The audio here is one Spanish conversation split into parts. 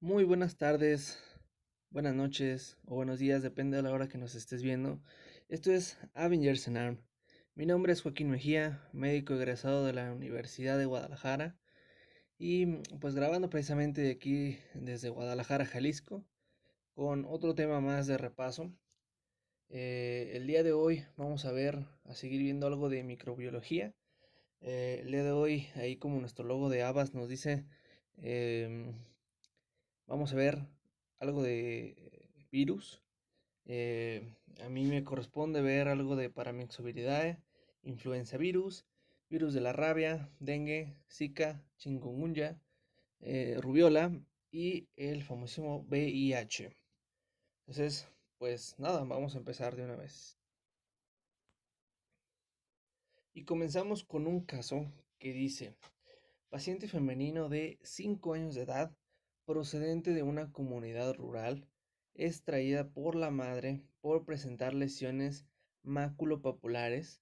Muy buenas tardes, buenas noches o buenos días, depende de la hora que nos estés viendo. Esto es Avengers en Arm. Mi nombre es Joaquín Mejía, médico egresado de la Universidad de Guadalajara y pues grabando precisamente de aquí desde Guadalajara, Jalisco, con otro tema más de repaso. El día de hoy vamos a seguir viendo algo de microbiología. El día de hoy, ahí como nuestro logo de Avas nos dice, em, vamos a ver algo de virus. A mí me corresponde ver algo de Paramyxoviridae, influenza virus, virus de la rabia, dengue, zika, chikungunya, rubiola y el famosísimo VIH. Entonces, pues nada, vamos a empezar de una vez. Y comenzamos con un caso que dice: paciente femenino de 5 años de edad, procedente de una comunidad rural, es traída por la madre por presentar lesiones maculopapulares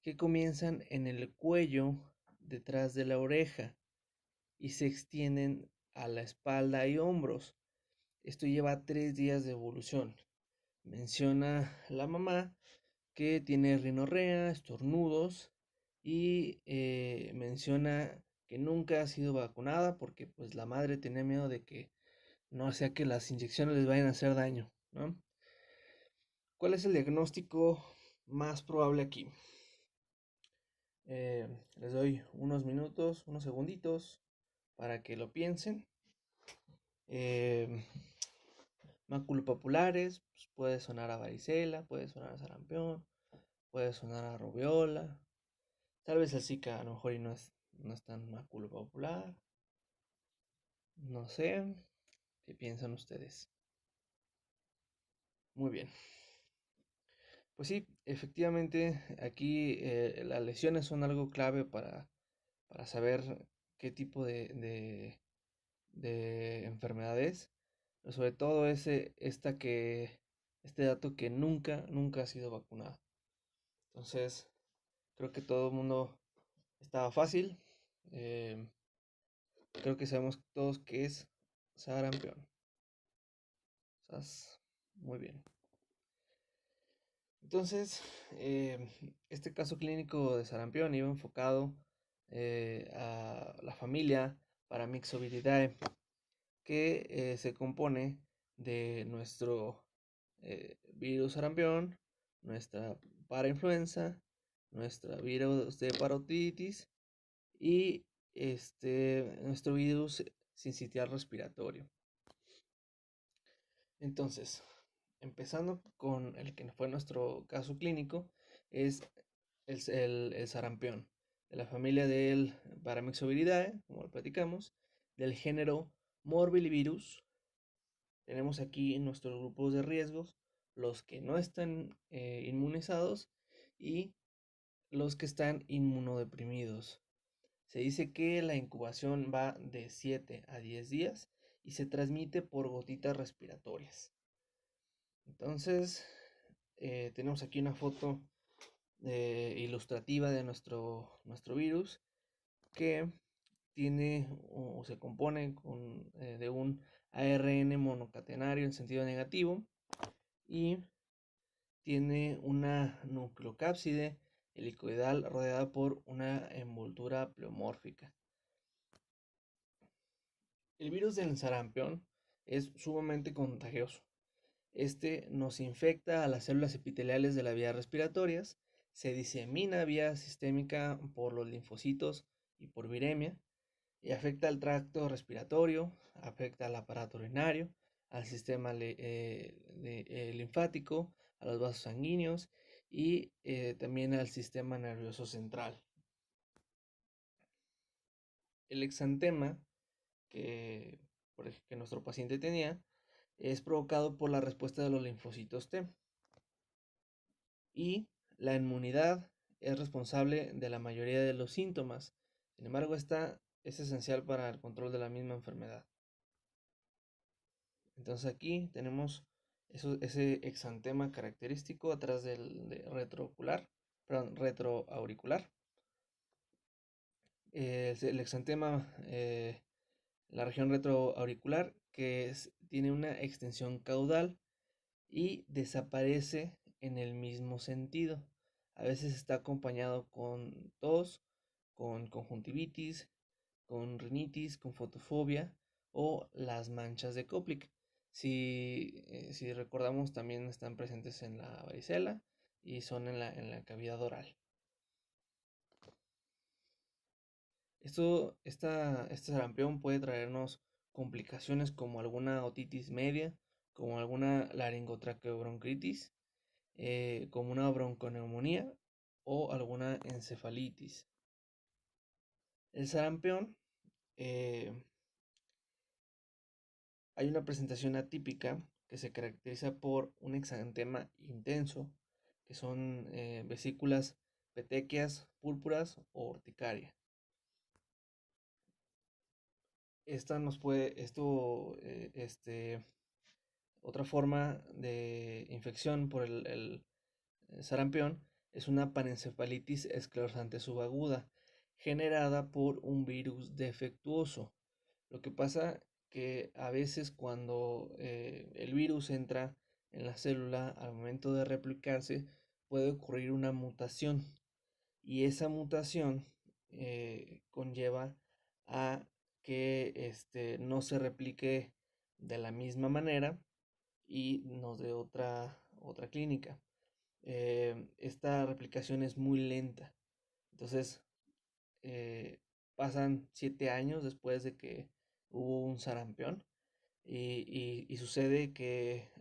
que comienzan en el cuello detrás de la oreja y se extienden a la espalda y hombros. Esto lleva 3 días de evolución. Menciona la mamá que tiene rinorrea, estornudos y menciona que nunca ha sido vacunada porque pues la madre tenía miedo de que no sea que las inyecciones les vayan a hacer daño, ¿no? ¿Cuál es el diagnóstico más probable aquí? Les doy unos minutos, unos segunditos para que lo piensen. Eh, Maculopapulares, pues puede sonar a varicela, puede sonar a sarampión, puede sonar a rubiola. Tal vez el Zika a lo mejor y no es tan maculopopular. No sé. ¿Qué piensan ustedes? Muy bien. Pues sí, efectivamente, aquí las lesiones son algo clave para saber qué tipo de enfermedad es. Pero sobre todo este dato que nunca ha sido vacunada. Entonces, creo que todo el mundo estaba fácil. Eh, Creo que sabemos todos qué es sarampión. Muy bien. Entonces, este caso clínico de sarampión iba enfocado a la familia Paramyxoviridae, que se compone de nuestro virus sarampión, nuestra parainfluenza, nuestra virus de parotiditis y nuestro virus sincitial respiratorio. Entonces, empezando con el que fue nuestro caso clínico, es el sarampión, de la familia del Paramyxoviridae, como lo platicamos, del género Morbillivirus. Tenemos aquí nuestros grupos de riesgos, los que no están inmunizados y los que están inmunodeprimidos. Se dice que la incubación va de 7 a 10 días y se transmite por gotitas respiratorias. Entonces, tenemos aquí una foto ilustrativa de nuestro virus que tiene o se compone de un ARN monocatenario en sentido negativo y tiene una nucleocápside helicoidal rodeada por una envoltura pleomórfica. El virus del sarampión es sumamente contagioso. Este nos infecta a las células epiteliales de las vías respiratorias, se disemina vía sistémica por los linfocitos y por viremia, y afecta al tracto respiratorio, afecta al aparato urinario, al sistema linfático, a los vasos sanguíneos y también al sistema nervioso central. El exantema que, que nuestro paciente tenía es provocado por la respuesta de los linfocitos T. Y la inmunidad es responsable de la mayoría de los síntomas. Sin embargo, esta es esencial para el control de la misma enfermedad. Entonces aquí tenemos ese exantema característico atrás del retroauricular. El exantema la región retroauricular, tiene una extensión caudal y desaparece en el mismo sentido. A veces está acompañado con tos, con conjuntivitis, con rinitis, con fotofobia o las manchas de Koplik. Si recordamos, también están presentes en la varicela y son en la cavidad oral. Este sarampión puede traernos complicaciones como alguna otitis media, como alguna laringotraqueobronquitis, como una bronconeumonía o alguna encefalitis. El sarampión, hay una presentación atípica que se caracteriza por un exantema intenso, que son vesículas petequias, púrpuras o urticaria. Otra forma de infección por el sarampión es una panencefalitis esclerosante subaguda generada por un virus defectuoso. Lo que pasa que a veces cuando el virus entra en la célula al momento de replicarse puede ocurrir una mutación y esa mutación conlleva a que no se replique de la misma manera y nos dé otra clínica. Esta replicación es muy lenta. Entonces, pasan 7 años después de que hubo un sarampión y sucede que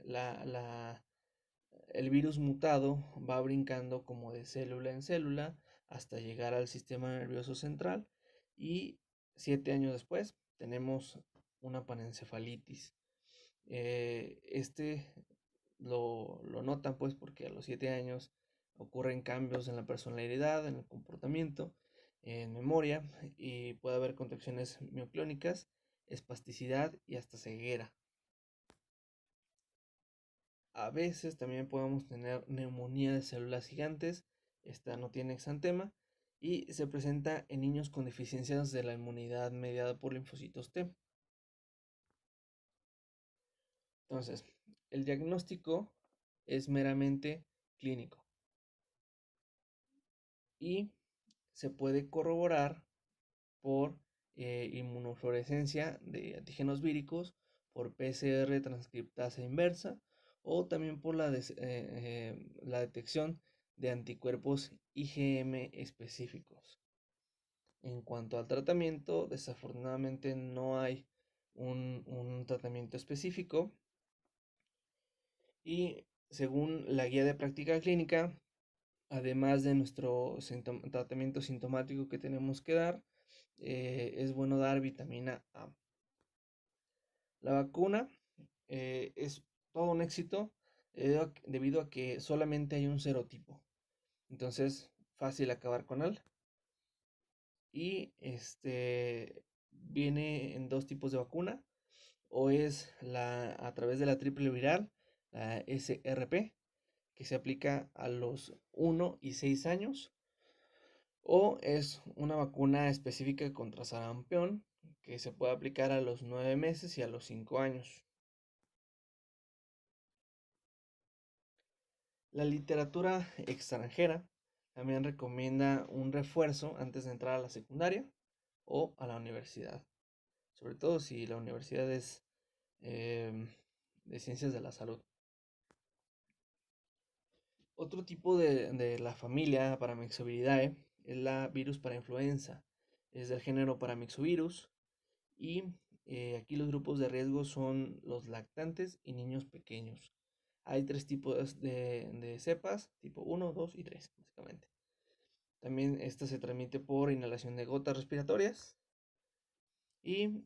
el virus mutado va brincando como de célula en célula hasta llegar al sistema nervioso central y 7 años después tenemos una panencefalitis. Este lo notan pues porque a los 7 años ocurren cambios en la personalidad, en el comportamiento, en memoria y puede haber contracciones mioclónicas, espasticidad y hasta ceguera. A veces también podemos tener neumonía de células gigantes, esta no tiene exantema y se presenta en niños con deficiencias de la inmunidad mediada por linfocitos T. Entonces, el diagnóstico es meramente clínico y se puede corroborar por inmunofluorescencia de antígenos víricos, por PCR transcriptasa inversa o también por la detección de anticuerpos IgM específicos. En cuanto al tratamiento, desafortunadamente no hay un tratamiento específico y según la guía de práctica clínica, además de nuestro tratamiento sintomático que tenemos que dar, es bueno dar vitamina A. La vacuna es todo un éxito debido a que solamente hay un serotipo. Entonces, fácil acabar con él. Y viene en dos tipos de vacuna. O es a través de la triple viral, la SRP, que se aplica a los 1 y 6 años. O es una vacuna específica contra sarampión que se puede aplicar a los 9 meses y a los 5 años. La literatura extranjera también recomienda un refuerzo antes de entrar a la secundaria o a la universidad, sobre todo si la universidad es de ciencias de la salud. Otro tipo de la familia Paramyxoviridae es la virus parainfluenza, es del género Paramyxovirus y aquí los grupos de riesgo son los lactantes y niños pequeños. Hay 3 tipos de cepas, tipo 1, 2 y 3, básicamente. También esta se transmite por inhalación de gotas respiratorias. Y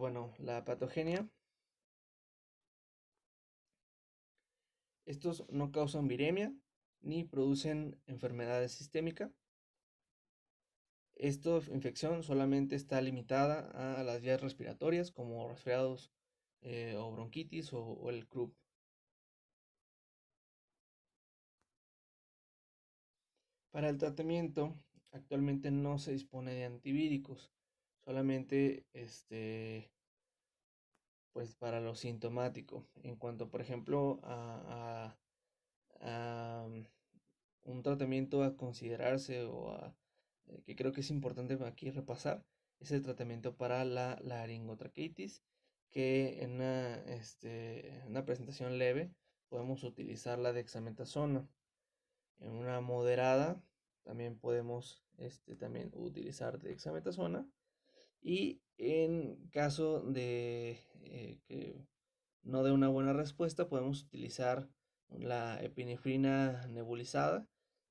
bueno, la patogenia. Estos no causan viremia ni producen enfermedades sistémicas. Esta infección solamente está limitada a las vías respiratorias como resfriados o bronquitis o el croup. Para el tratamiento, actualmente no se dispone de antivíricos, solamente pues para lo sintomático. En cuanto, por ejemplo, a un tratamiento a considerarse que creo que es importante aquí repasar, es el tratamiento para la laringotraqueitis, que en una presentación leve podemos utilizar la dexametasona. En una moderada también podemos también utilizar dexametasona. Y en caso de que no dé una buena respuesta, podemos utilizar la epinefrina nebulizada.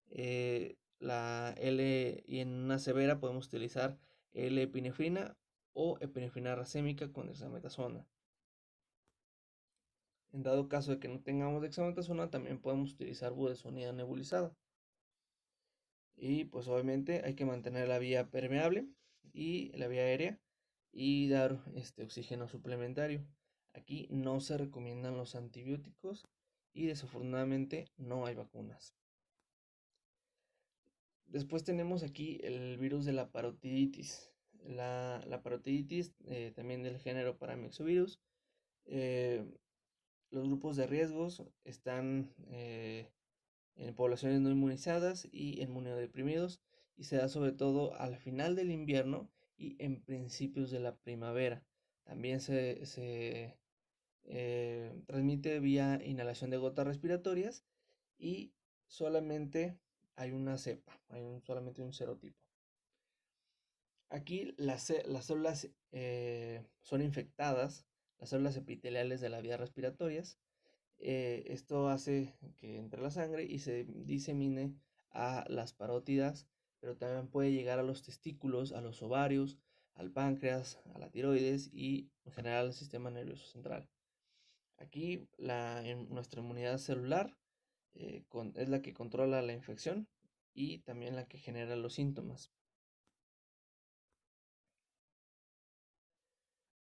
Y en una severa podemos utilizar L-epinefrina o epinefrina racémica con dexametasona. En dado caso de que no tengamos dexametasona, también podemos utilizar budesonida nebulizada. Y pues obviamente hay que mantener la vía permeable y la vía aérea y dar oxígeno suplementario. Aquí no se recomiendan los antibióticos y desafortunadamente no hay vacunas. Después tenemos aquí el virus de la parotiditis. La parotiditis, también del género Paramyxovirus. Los grupos de riesgos están en poblaciones no inmunizadas y inmunodeprimidos, y se da sobre todo al final del invierno y en principios de la primavera. También se transmite vía inhalación de gotas respiratorias y solamente hay una cepa, solamente un serotipo. Aquí las células son infectadas, las células epiteliales de las vías respiratorias. Esto hace que entre la sangre y se disemine a las parótidas, pero también puede llegar a los testículos, a los ovarios, al páncreas, a la tiroides y en general al sistema nervioso central. Aquí nuestra inmunidad celular es la que controla la infección y también la que genera los síntomas.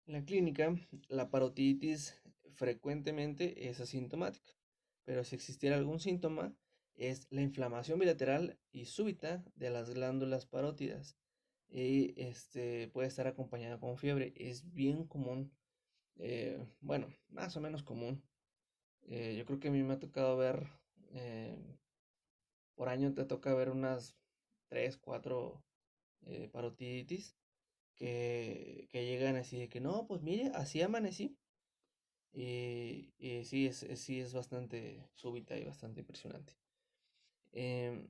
En la clínica, la parotiditis frecuentemente es asintomática, pero si existiera algún síntoma, es la inflamación bilateral y súbita de las glándulas parótidas. Y puede estar acompañada con fiebre. Es bien común, bueno, más o menos común. Yo creo que a mí me ha tocado ver, eh, por año te toca ver unas 3 4 parotiditis que llegan así de que no, pues mire, así amanecí. Y sí es bastante súbita y bastante impresionante. Em,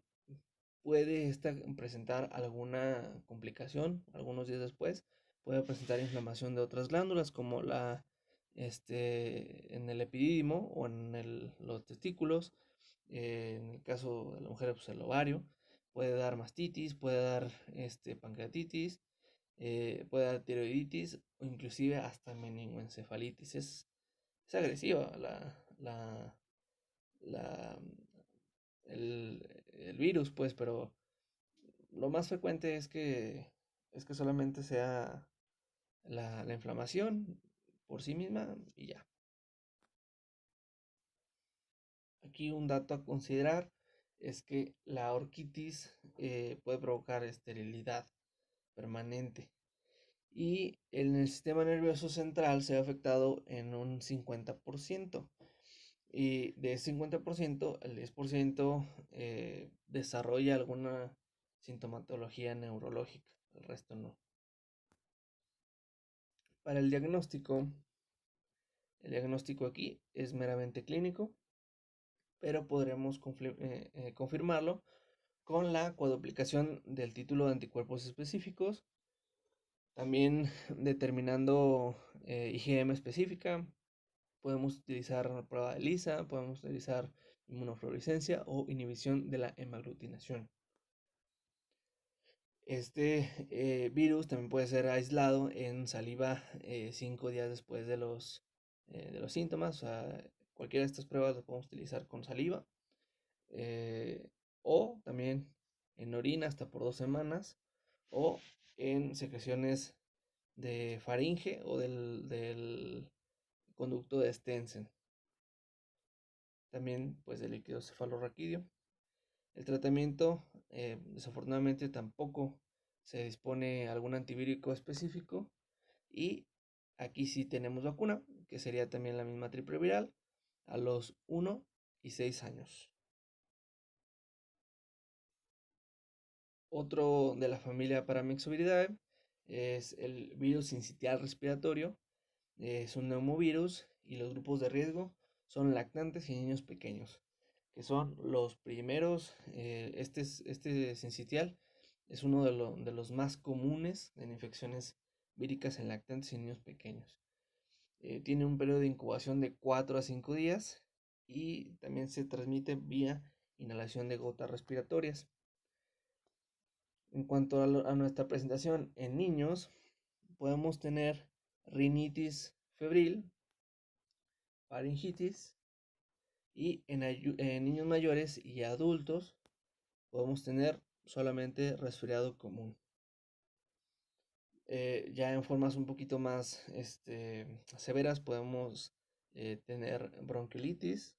Puede presentar alguna complicación algunos días después. Puede presentar inflamación de otras glándulas como en el epidídimo o en los testículos. En el caso de la mujer, pues el ovario. Puede dar mastitis, puede dar pancreatitis, puede dar tiroiditis o inclusive hasta meningoencefalitis. Es agresiva la, el virus, pues, pero lo más frecuente es que solamente sea la inflamación por sí misma y ya. Aquí un dato a considerar es que la orquitis puede provocar esterilidad permanente y en el sistema nervioso central se ha afectado en un 50%. Y de ese 50%, el 10% desarrolla alguna sintomatología neurológica, el resto no. Para el diagnóstico aquí es meramente clínico, pero podremos confirmarlo con la cuadruplicación del título de anticuerpos específicos, también determinando IgM específica. Podemos utilizar prueba de ELISA, podemos utilizar inmunofluorescencia o inhibición de la hemaglutinación. Este virus también puede ser aislado en saliva 5 días después de los síntomas. O sea, cualquiera de estas pruebas lo podemos utilizar con saliva o también en orina hasta por 2 semanas o en secreciones de faringe o del conducto de Stensen. También pues del líquido cefalorraquídeo. El tratamiento desafortunadamente tampoco se dispone algún antivírico específico y aquí sí tenemos vacuna, que sería también la misma triple viral, a los 1 y 6 años. Otro de la familia Paramyxoviridae es el virus sincitial respiratorio, es un neumovirus y los grupos de riesgo son lactantes y niños pequeños, que son los primeros. Este sincitial es uno de los más comunes en infecciones víricas en lactantes y niños pequeños. Tiene un periodo de incubación de 4 a 5 días y también se transmite vía inhalación de gotas respiratorias. En cuanto a nuestra presentación en niños, podemos tener rinitis febril, faringitis y en niños mayores y adultos podemos tener solamente resfriado común. Ya en formas un poquito más severas podemos tener bronquiolitis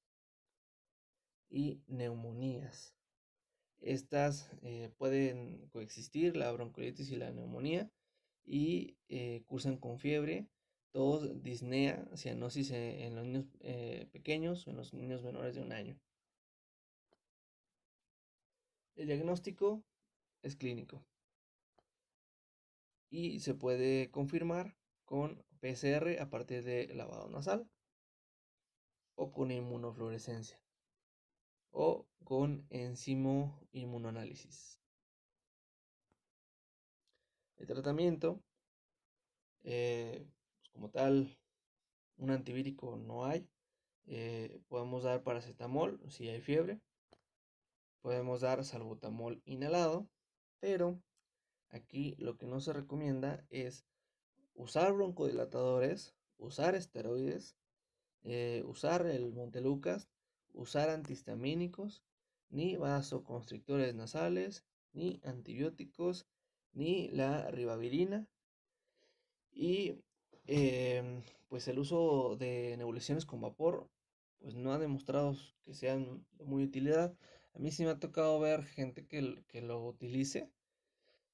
y neumonías. Estas pueden coexistir, la bronquiolitis y la neumonía, y cursan con fiebre, tos, disnea, cianosis en los niños pequeños o en los niños menores de 1 año. El diagnóstico es clínico y se puede confirmar con PCR a partir de lavado nasal o con inmunofluorescencia o con enzimo inmunoanálisis. El tratamiento, pues como tal, un antivírico no hay. Podemos dar paracetamol si hay fiebre. Podemos dar salbutamol inhalado, pero aquí lo que no se recomienda es usar broncodilatadores, usar esteroides, usar el Montelukast, usar antihistamínicos, ni vasoconstrictores nasales, ni antibióticos, ni la ribavirina. Y pues el uso de nebulizaciones con vapor pues no ha demostrado que sean de muy utilidad. A mí sí me ha tocado ver gente que lo utilice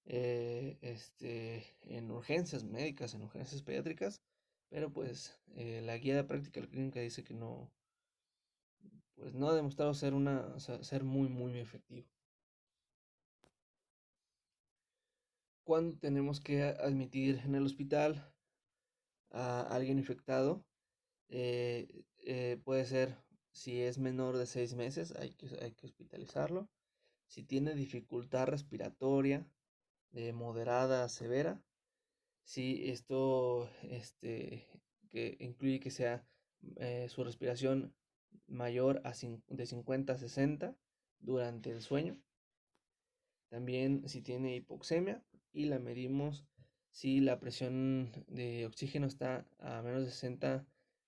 en urgencias médicas, en urgencias pediátricas, pero pues la guía de práctica clínica dice que no, pues no ha demostrado ser muy efectivo. ¿Cuándo tenemos que admitir en el hospital a alguien infectado? Puede ser, si es menor de 6 meses, hay que hospitalizarlo. Si tiene dificultad respiratoria de moderada a severa, si esto que incluye que sea su respiración mayor de 50 a 60 durante el sueño. También si tiene hipoxemia y la medimos si la presión de oxígeno está a menos de 60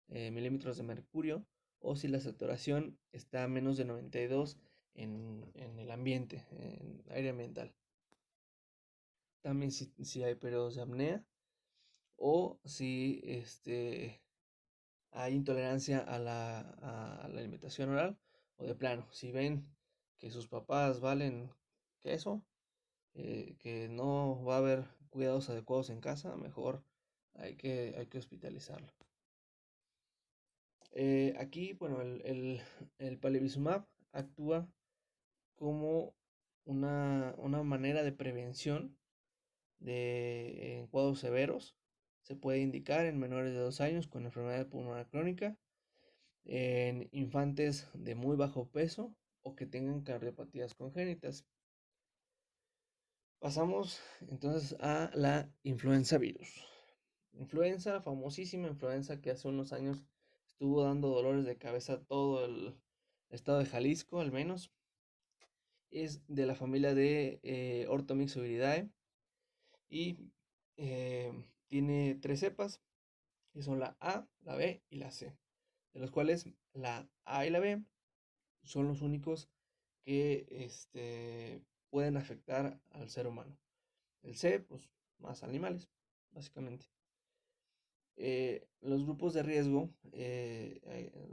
milímetros de mercurio o si la saturación está a menos de 92 en el ambiente, en aire ambiental. También si hay periodos de apnea o si hay intolerancia a la alimentación oral o de plano, si ven que sus papás valen queso, que no va a haber cuidados adecuados en casa, mejor hay que hospitalizarlo. Aquí, bueno, el palivizumab actúa como una manera de prevención en cuadros severos. Se puede indicar en menores de 2 años con enfermedad pulmonar crónica, en infantes de muy bajo peso o que tengan cardiopatías congénitas. Pasamos entonces a la influenza virus. Influenza, famosísima influenza que hace unos años estuvo dando dolores de cabeza a todo el estado de Jalisco, al menos. Es de la familia de Orthomyxoviridae y tiene 3 cepas, que son la A, la B y la C, de los cuales la A y la B son los únicos que pueden afectar al ser humano. El C, pues más animales, básicamente. Los grupos de riesgo,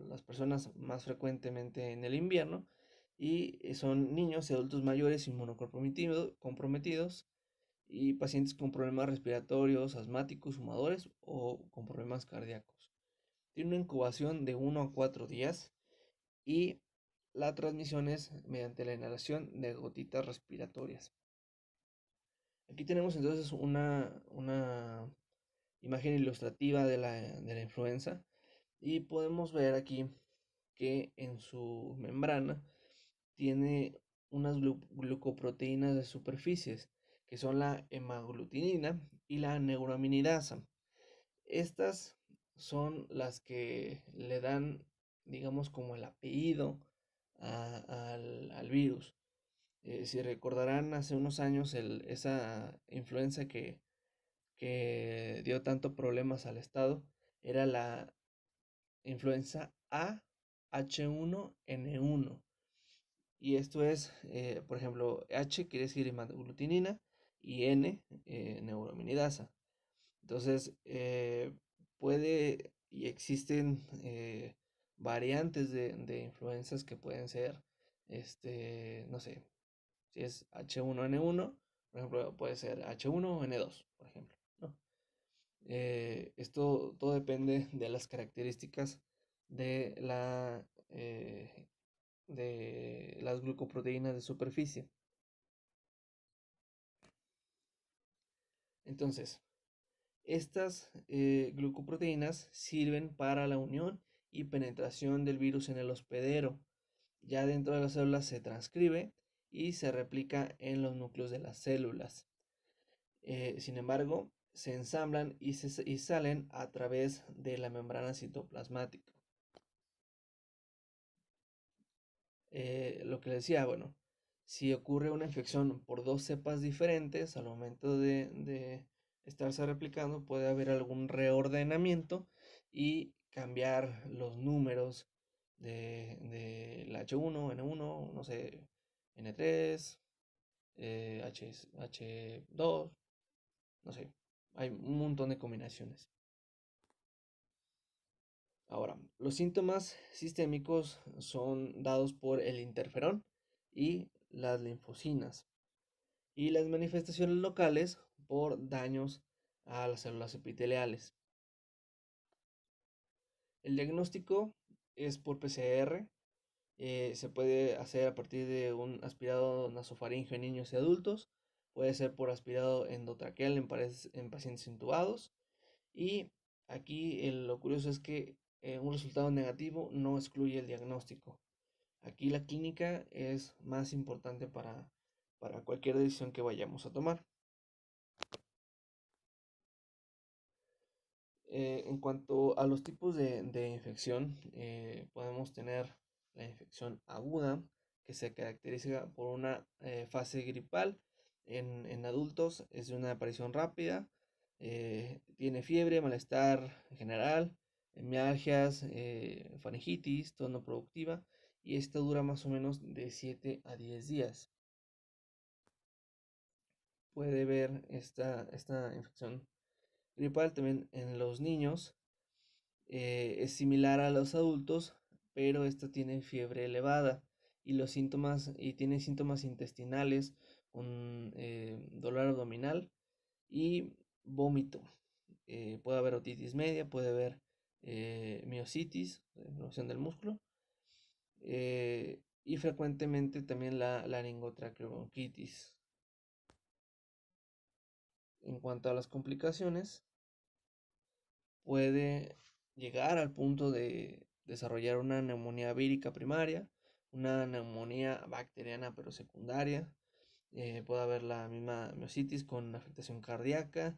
las personas más frecuentemente en el invierno, y son niños y adultos mayores inmunocomprometidos, y pacientes con problemas respiratorios, asmáticos, fumadores o con problemas cardíacos. Tiene una incubación de 1 a 4 días y la transmisión es mediante la inhalación de gotitas respiratorias. Aquí tenemos entonces una imagen ilustrativa de la influenza y podemos ver aquí que en su membrana tiene unas glucoproteínas de superficies, que son la hemaglutinina y la neuraminidasa. Estas son las que le dan, digamos, como el apellido al virus. Si recordarán hace unos años esa influenza que dio tanto problemas al estado, era la influenza A H1N1. Y esto es, por ejemplo, H quiere decir hemaglutinina y N, neuraminidasa. Entonces, puede y existen variantes de influencias que pueden ser, no sé, si es H1N1, por ejemplo, puede ser H1N2, por ejemplo, ¿no? Esto todo depende de las características de de las glucoproteínas de superficie. Entonces, estas glucoproteínas sirven para la unión y penetración del virus en el hospedero. Ya dentro de las células se transcribe y se replica en los núcleos de las células. Sin embargo, se ensamblan y salen a través de la membrana citoplasmática. Lo que les decía, bueno, si ocurre una infección por dos cepas diferentes, al momento de estarse replicando, puede haber algún reordenamiento y cambiar los números del H1, N1, no sé, N3, H2, no sé, hay un montón de combinaciones. Ahora, los síntomas sistémicos son dados por el interferón y las linfocinas, y las manifestaciones locales por daños a las células epiteliales. El diagnóstico es por PCR, se puede hacer a partir de un aspirado nasofaríngeo en niños y adultos, puede ser por aspirado endotraqueal en pacientes intubados, y aquí lo curioso es que un resultado negativo no excluye el diagnóstico. Aquí la clínica es más importante para cualquier decisión que vayamos a tomar. En cuanto a los tipos de infección, podemos tener la infección aguda, que se caracteriza por una fase gripal. En adultos es de una aparición rápida, tiene fiebre, malestar general, mialgias, faringitis, tos no productiva, y esta dura más o menos de 7 a 10 días. Puede ver esta infección gripal también en los niños. Es similar a los adultos, pero esta tiene fiebre elevada y los síntomas y tiene síntomas intestinales con dolor abdominal y vómito. Puede haber otitis media, puede haber miositis, inflamación del músculo, y frecuentemente también la laringotraqueobronquitis. En cuanto a las complicaciones, puede llegar al punto de desarrollar una neumonía vírica primaria, una neumonía bacteriana pero secundaria, puede haber la misma miositis con afectación cardíaca,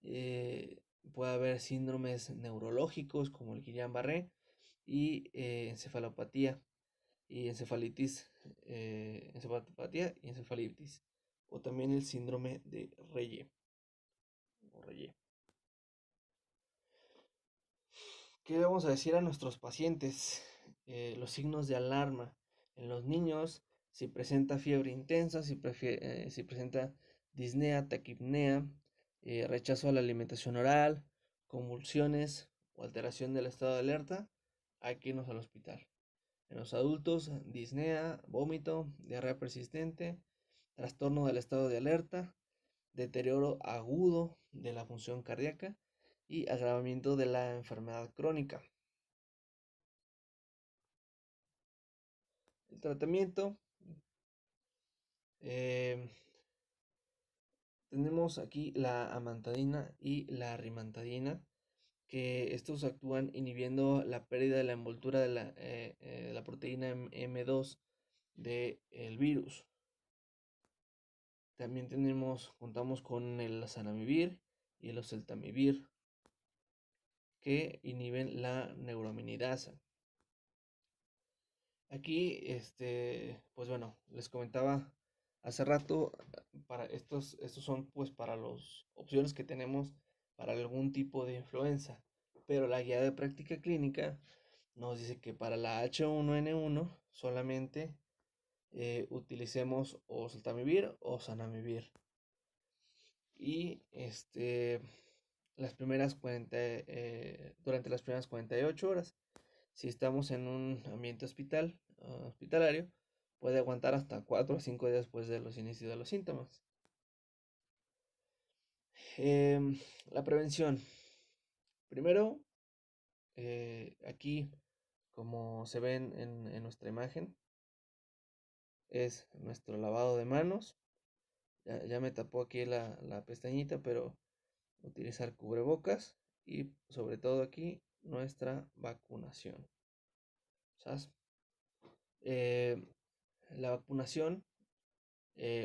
puede haber síndromes neurológicos como el Guillain-Barré y encefalopatía y encefalopatía y encefalitis, o también el síndrome de Reye o Reye. ¿Qué vamos a decir a nuestros pacientes? Los signos de alarma. En los niños, si presenta fiebre intensa, si presenta disnea, taquipnea, rechazo a la alimentación oral, convulsiones o alteración del estado de alerta, hay que irnos al hospital. En los adultos, disnea, vómito, diarrea persistente, trastorno del estado de alerta, deterioro agudo de la función cardíaca y agravamiento de la enfermedad crónica. El tratamiento, eh, tenemos aquí la amantadina y la rimantadina, que estos actúan inhibiendo la pérdida de la envoltura de la proteína M2 del virus. También contamos con el zanamivir y el oseltamivir, que inhiben la neuraminidasa. Aquí, pues bueno, les comentaba hace rato, para estos son pues para las opciones que tenemos para algún tipo de influenza, pero la guía de práctica clínica nos dice que para la H1N1 solamente utilicemos o oseltamivir o zanamivir. Y durante las primeras 48 horas, si estamos en un ambiente hospitalario, puede aguantar hasta 4 o 5 días después de los inicios de los síntomas. La prevención. Primero, aquí, como se ven en nuestra imagen, es nuestro lavado de manos. Ya me tapó aquí la pestañita, pero utilizar cubrebocas y sobre todo aquí nuestra vacunación. ¿Sabes? La vacunación,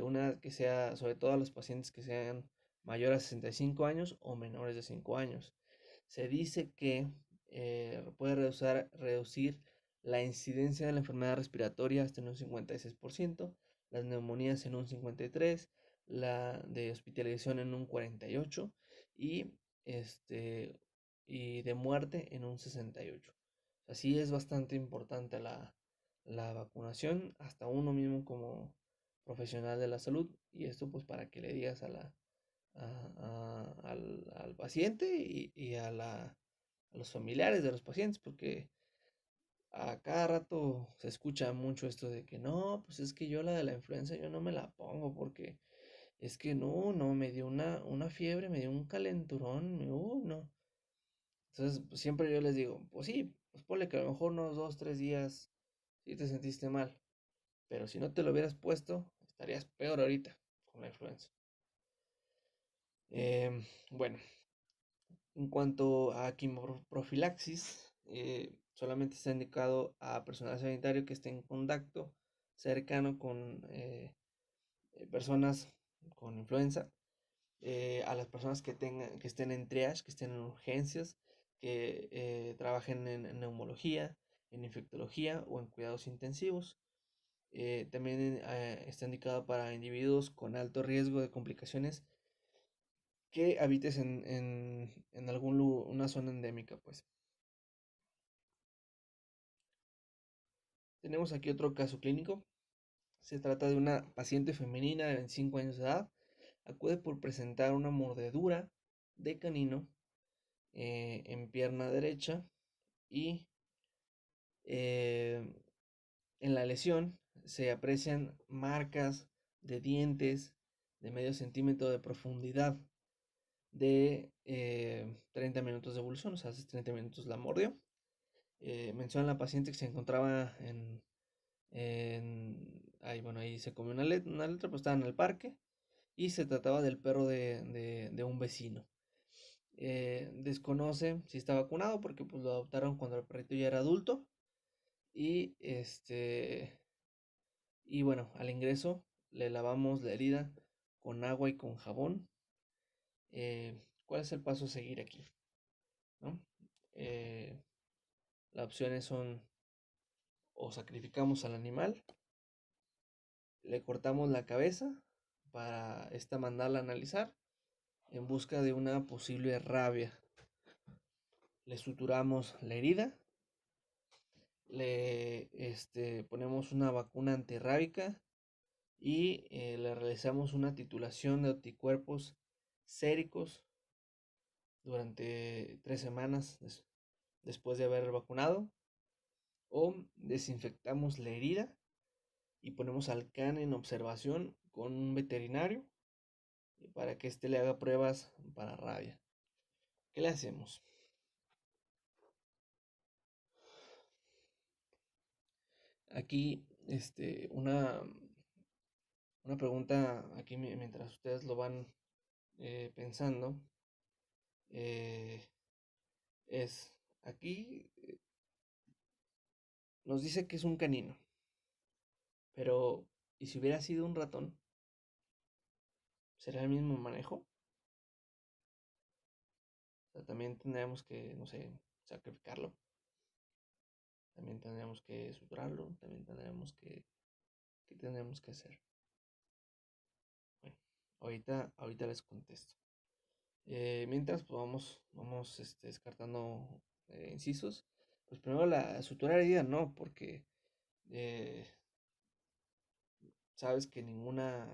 una que sea, sobre todo a los pacientes que sean mayores a 65 años o menores de 5 años. Se dice que puede reducir la incidencia de la enfermedad respiratoria hasta en un 56%, las neumonías en un 53%, la de hospitalización en un 48% y, y de muerte en un 68%. Así es bastante importante la vacunación, hasta uno mismo como profesional de la salud, y esto pues para que le digas al paciente y a los familiares de los pacientes, porque a cada rato se escucha mucho esto de que no, pues es que yo la de la influenza yo no me la pongo porque es que no, me dio una fiebre, me dio un calenturón, no. Entonces, pues, siempre yo les digo, pues sí, pues ponle que a lo mejor unos 2, 3 días sí te sentiste mal, pero si no te lo hubieras puesto, estarías peor ahorita con la influenza. Bueno, en cuanto a quimoprofilaxis, solamente está indicado a personal sanitario que esté en contacto cercano con personas con influenza, a las personas que estén en triage, que estén en urgencias, que trabajen en neumología, en infectología o en cuidados intensivos. También está indicado para individuos con alto riesgo de complicaciones que habites en una zona endémica, pues. Tenemos aquí otro caso clínico. Se trata de una paciente femenina de 25 años de edad. Acude por presentar una mordedura de canino en pierna derecha y en la lesión se aprecian marcas de dientes de medio centímetro de profundidad de 30 minutos de evolución, o sea, hace 30 minutos la mordió. Menciona la paciente que se encontraba ahí se comió una letra, pues estaba en el parque y se trataba del perro de un vecino. Desconoce si está vacunado porque pues lo adoptaron cuando el perrito ya era adulto y y bueno, al ingreso le lavamos la herida con agua y con jabón. ¿Cuál es el paso a seguir aquí? ¿No? Las opciones son: o sacrificamos al animal, le cortamos la cabeza para mandarla a analizar en busca de una posible rabia, le suturamos la herida, le ponemos una vacuna antirrábica y le realizamos una titulación de anticuerpos séricos durante 3 semanas después de haber vacunado, o desinfectamos la herida y ponemos al can en observación con un veterinario para que le haga pruebas para rabia. ¿Qué le hacemos? Aquí, una pregunta aquí mientras ustedes lo van pensando, eh, es, aquí nos dice que es un canino, pero ¿y si hubiera sido un ratón? ¿Será el mismo manejo? O sea, también tendríamos que, no sé, sacrificarlo. También tendríamos que suturarlo. También tendríamos que, ¿qué tendríamos que hacer? Bueno, ahorita les contesto. Mientras, pues vamos descartando incisos. Pues primero la suturar herida, no, porque eh, sabes que ninguna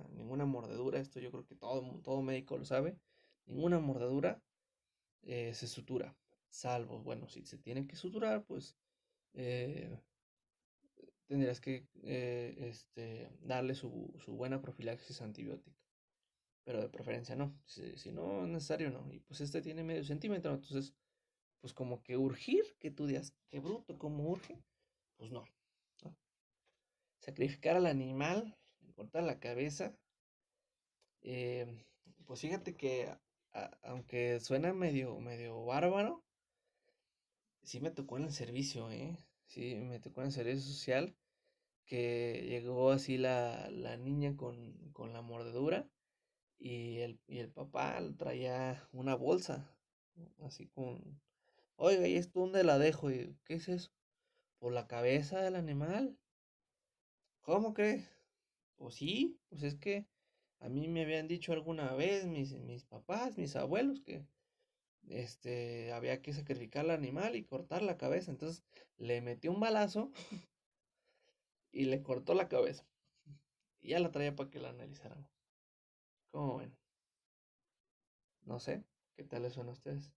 mordedura, esto yo creo que todo médico lo sabe, ninguna mordedura se sutura, salvo, bueno, si se tiene que suturar, pues eh, tendrías que darle su buena profilaxis antibiótica, pero de preferencia no, si no es necesario no, y pues este tiene medio centímetro, entonces pues como que urgir, que tú digas, qué bruto, cómo urge, pues no, ¿no? Sacrificar al animal, cortar la cabeza, eh, pues fíjate que aunque suena medio bárbaro, sí me tocó en el servicio, sí me tocó en el servicio social, que llegó así la niña con la mordedura y el papá traía una bolsa, ¿no? Así con, oiga, ¿y esto dónde la dejo? Y, ¿qué es eso? Por la cabeza del animal. ¿Cómo crees? Pues sí, pues es que a mí me habían dicho alguna vez mis papás, mis abuelos, que había que sacrificar al animal y cortar la cabeza. Entonces le metió un balazo y le cortó la cabeza. Y ya la traía para que la analizáramos. ¿Cómo ven? No sé, ¿qué tal les suena a ustedes?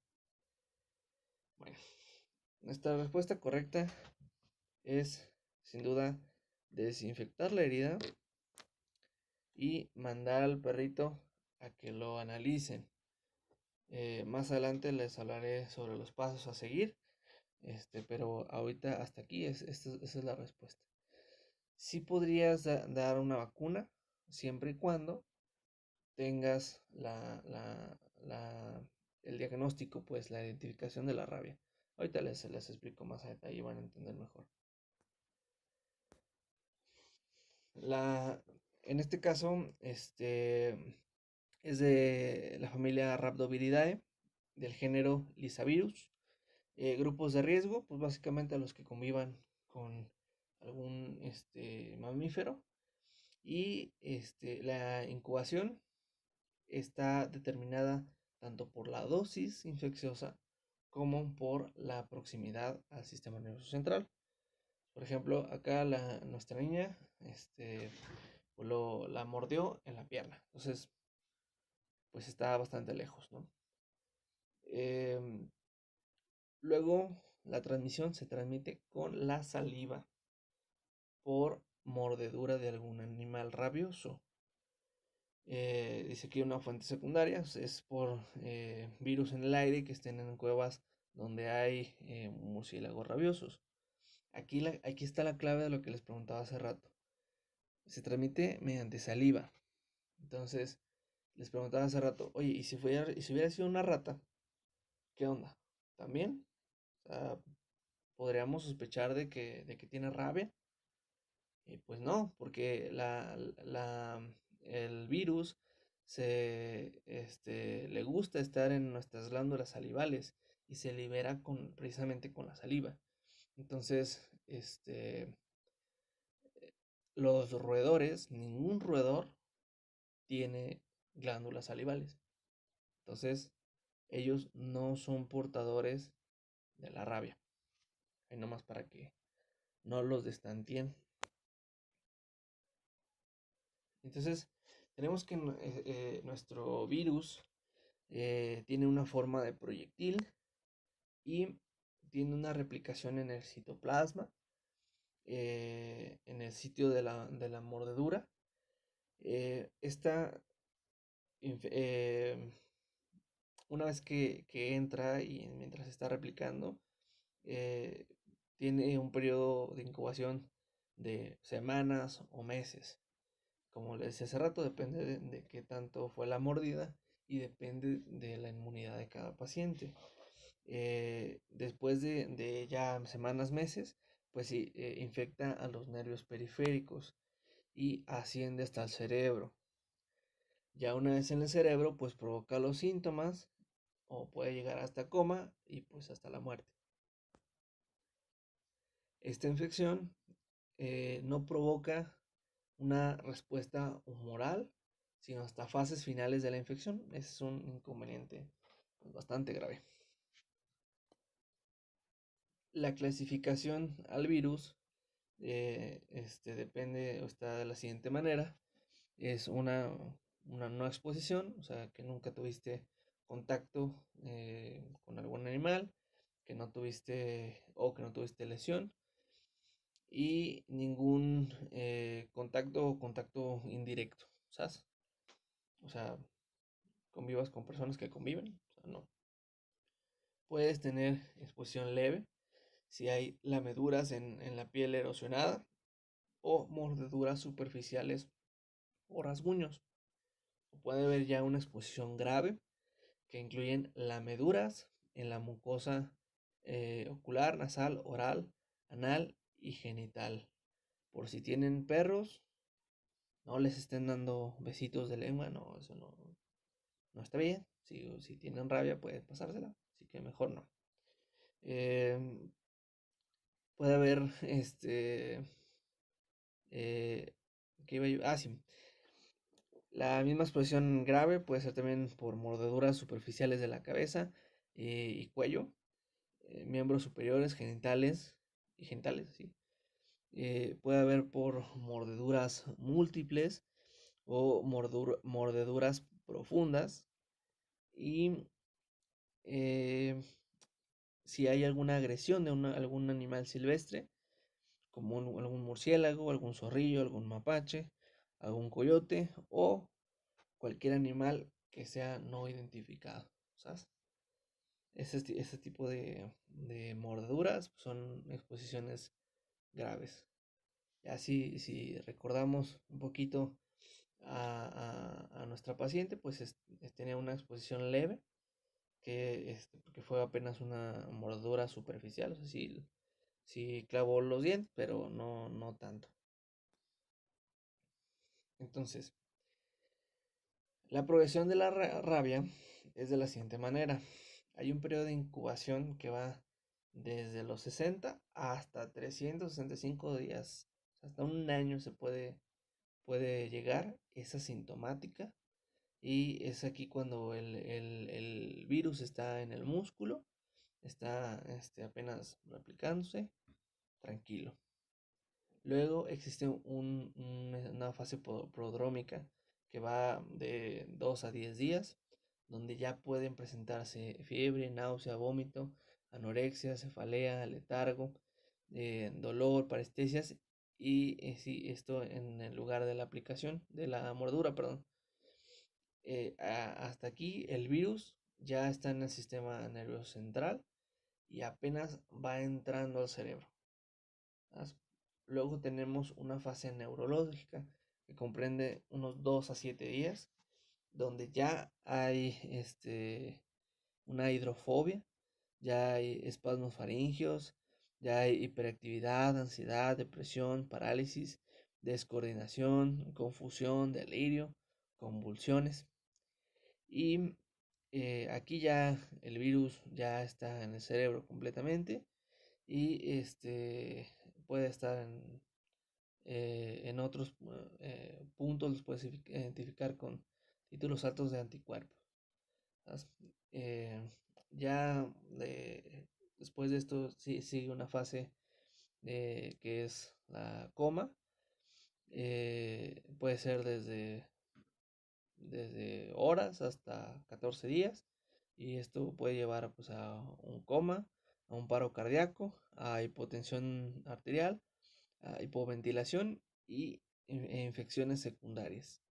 Bueno, nuestra respuesta correcta es, sin duda, desinfectar la herida y mandar al perrito a que lo analicen. Más adelante les hablaré sobre los pasos a seguir, pero ahorita hasta aquí esa es la respuesta. Sí podrías dar una vacuna siempre y cuando tengas el diagnóstico, pues la identificación de la rabia. Ahorita les explico más a detalle y van a entender mejor. En este caso, es de la familia Rhabdoviridae, del género Lysavirus. Grupos de riesgo, pues básicamente a los que convivan con algún mamífero. Y la incubación está determinada tanto por la dosis infecciosa como por la proximidad al sistema nervioso central. Por ejemplo, acá nuestra niña pues la mordió en la pierna. Entonces, pues está bastante lejos, ¿no? Em, Luego, la transmisión se transmite con la saliva por mordedura de algún animal rabioso. Dice que una fuente secundaria es por virus en el aire que estén en cuevas donde hay murciélagos rabiosos. Aquí está la clave de lo que les preguntaba hace rato. Se transmite mediante saliva. Entonces, les preguntaba hace rato, oye, ¿y si hubiera sido una rata? ¿Qué onda? ¿También? O sea, ¿podríamos sospechar de que tiene rabia? Pues no, porque el virus le gusta estar en nuestras glándulas salivales y se libera precisamente con la saliva. Entonces, los roedores, ningún roedor tiene glándulas salivales. Entonces, ellos no son portadores de la rabia. Ahí nomás para que no los destantien. Entonces, tenemos que nuestro virus tiene una forma de proyectil y tiene una replicación en el citoplasma, en el sitio de la mordedura. Esta una vez que entra y mientras está replicando, eh, tiene un periodo de incubación de semanas o meses. Como les decía hace rato, depende de qué tanto fue la mordida y depende de la inmunidad de cada paciente. Después de ya semanas, meses, pues sí, infecta a los nervios periféricos y asciende hasta el cerebro. Ya una vez en el cerebro, pues provoca los síntomas o puede llegar hasta coma y pues hasta la muerte. Esta infección no provoca una respuesta humoral, sino hasta fases finales de la infección. Ese es un inconveniente pues, bastante grave. La clasificación al virus depende o está de la siguiente manera. Es una no exposición, o sea, que nunca tuviste contacto con algún animal, que no tuviste o que no tuviste lesión y ningún contacto o contacto indirecto, ¿sabes? O sea, convivas con personas que conviven, o sea, no. Puedes tener exposición leve si hay lameduras en la piel erosionada o mordeduras superficiales o rasguños. O puede haber ya una exposición grave que incluyen lameduras en la mucosa ocular, nasal, oral, anal y genital. Por si tienen perros, no les estén dando besitos de lengua, no, eso no está bien. Si tienen rabia, pueden pasársela, así que mejor no. Puede haber, ¿qué iba yo? Sí. La misma exposición grave puede ser también por mordeduras superficiales de la cabeza y cuello, miembros superiores, genitales y genitales, sí. Puede haber por mordeduras múltiples o mordeduras profundas y si hay alguna agresión de algún animal silvestre, como algún murciélago, algún zorrillo, algún mapache, algún coyote o cualquier animal que sea no identificado, ¿sabes? Ese tipo de mordeduras son exposiciones graves. Así, si recordamos un poquito a nuestra paciente, pues tenía una exposición leve, porque fue apenas una mordedura superficial, o sea, sí clavó los dientes, pero no tanto. Entonces, la progresión de la rabia es de la siguiente manera. Hay un periodo de incubación que va desde los 60 hasta 365 días. Hasta un año se puede llegar. Es asintomática. Y es aquí cuando el virus está en el músculo. Está apenas replicándose. Tranquilo. Luego existe una fase prodrómica que va de 2 a 10 días, donde ya pueden presentarse fiebre, náusea, vómito, anorexia, cefalea, letargo, dolor, parestesias y sí, esto en el lugar de la aplicación, de la mordedura, perdón. Hasta aquí el virus ya está en el sistema nervioso central y apenas va entrando al cerebro. Luego tenemos una fase neurológica que comprende unos 2 a 7 días, donde ya hay una hidrofobia, ya hay espasmos faringios, ya hay hiperactividad, ansiedad, depresión, parálisis, descoordinación, confusión, delirio, convulsiones. Y aquí ya el virus ya está en el cerebro completamente y puede estar en otros puntos, los puedes identificar con títulos altos de anticuerpos. Eh, ya después de esto sigue una fase que es la coma. Puede ser desde horas hasta 14 días y esto puede llevar pues, a un coma, a un paro cardíaco, a hipotensión arterial, a hipoventilación y infecciones secundarias.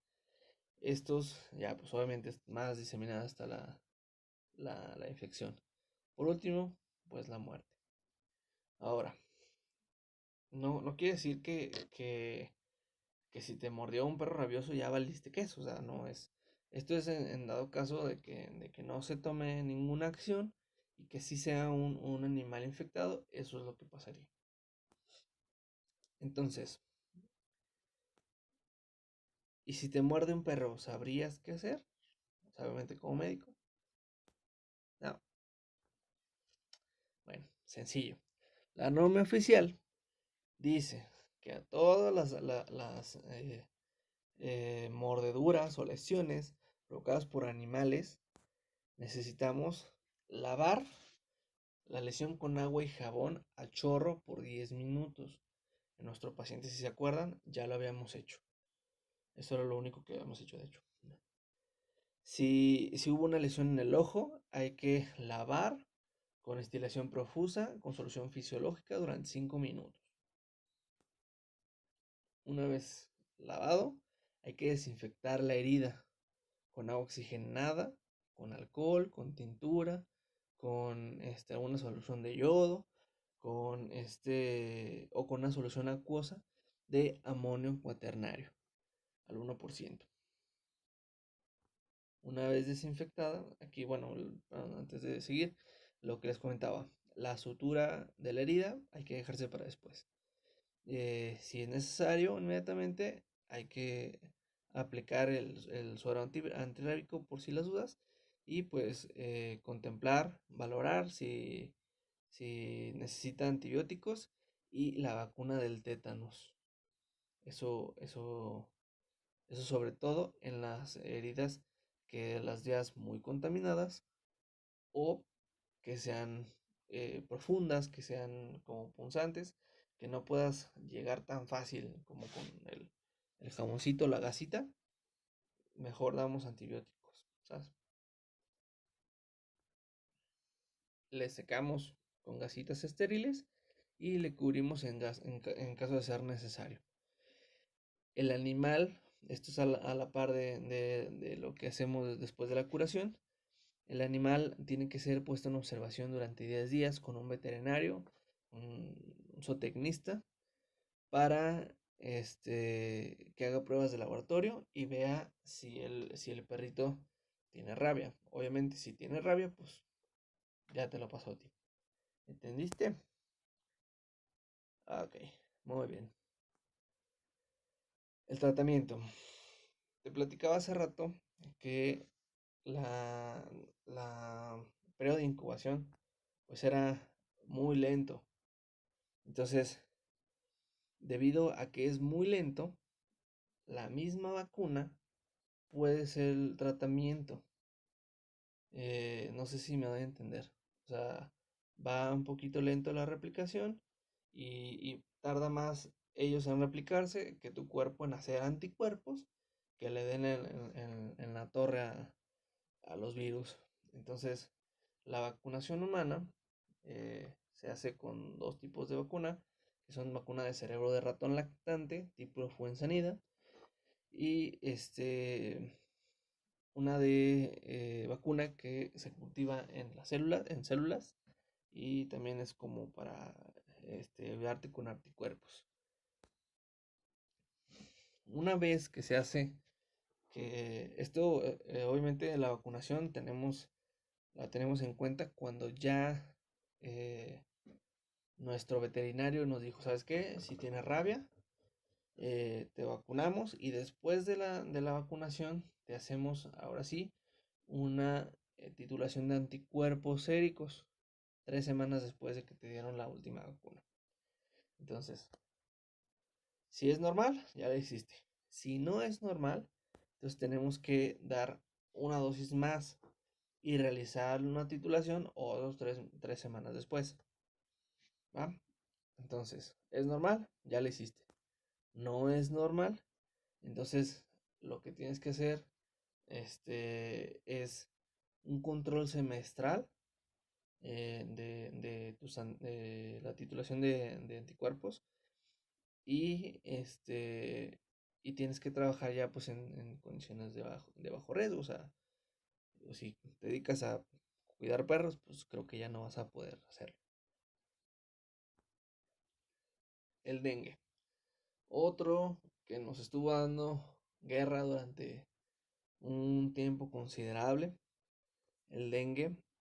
estos ya pues obviamente es más diseminada hasta la infección. Por último, pues la muerte. Ahora, no quiere decir que si te mordió un perro rabioso ya valiste queso, o sea, no es. Esto es en dado caso de que no se tome ninguna acción y que sí sea un animal infectado, eso es lo que pasaría. Entonces, ¿y si te muerde un perro, sabrías qué hacer? O sea, obviamente como médico. No, bueno, sencillo. La norma oficial dice que a todas las mordeduras o lesiones provocadas por animales necesitamos lavar la lesión con agua y jabón a chorro por 10 minutos. En nuestro paciente, si se acuerdan, ya lo habíamos hecho. Eso era lo único que habíamos hecho, de hecho. Si hubo una lesión en el ojo, hay que lavar con destilación profusa, con solución fisiológica durante 5 minutos. Una vez lavado, hay que desinfectar la herida con agua oxigenada, con alcohol, con tintura, con alguna solución de yodo, o con una solución acuosa de amonio cuaternario al 1%. Una vez desinfectada, aquí, bueno, antes de seguir, lo que les comentaba, la sutura de la herida hay que dejarse para después. Si es necesario, inmediatamente hay que aplicar el suero antirrábico por si las dudas y pues contemplar, valorar si necesita antibióticos y la vacuna del tétanos. Eso sobre todo en las heridas que las veas muy contaminadas o que sean profundas, que sean como punzantes, que no puedas llegar tan fácil como con el jamoncito, la gasita. Mejor damos antibióticos, ¿sabes? Le secamos con gasitas estériles y le cubrimos en caso de ser necesario. El animal, esto es a la par de lo que hacemos después de la curación. El animal tiene que ser puesto en observación durante 10 días con un veterinario, un zootecnista, para que haga pruebas de laboratorio y vea si el perrito tiene rabia. Obviamente, si tiene rabia, pues ya te lo pasó a ti. ¿Entendiste? Ok, muy bien. El tratamiento. Te platicaba hace rato que la, la periodo de incubación pues era muy lento. Entonces, debido a que es muy lento, la misma vacuna puede ser el tratamiento. No sé si me doy a entender. O sea, va un poquito lento la replicación y tarda más ellos en replicarse que tu cuerpo en hacer anticuerpos que le den en la torre a los virus. Entonces, la vacunación humana se hace con dos tipos de vacuna, que son vacuna de cerebro de ratón lactante, tipo Fuensanida, y una de vacuna que se cultiva en células, y también es como para ayudarte con anticuerpos. Una vez que se hace, que esto, obviamente la vacunación la tenemos en cuenta cuando ya eh, nuestro veterinario nos dijo, ¿sabes qué? Si tienes rabia, te vacunamos y después de la vacunación te hacemos, ahora sí, una titulación de anticuerpos séricos 3 semanas después de que te dieron la última vacuna. Entonces, si es normal, ya la hiciste. Si no es normal, entonces tenemos que dar una dosis más y realizar una titulación o 3 semanas después. ¿Va? Entonces, ¿es normal? Ya la hiciste. No es normal, entonces lo que tienes que hacer es un control semestral de la titulación de anticuerpos y y tienes que trabajar ya pues en condiciones de bajo riesgo, o sea, o si te dedicas a cuidar perros, pues creo que ya no vas a poder hacerlo. El dengue. Otro que nos estuvo dando guerra durante un tiempo considerable, el dengue,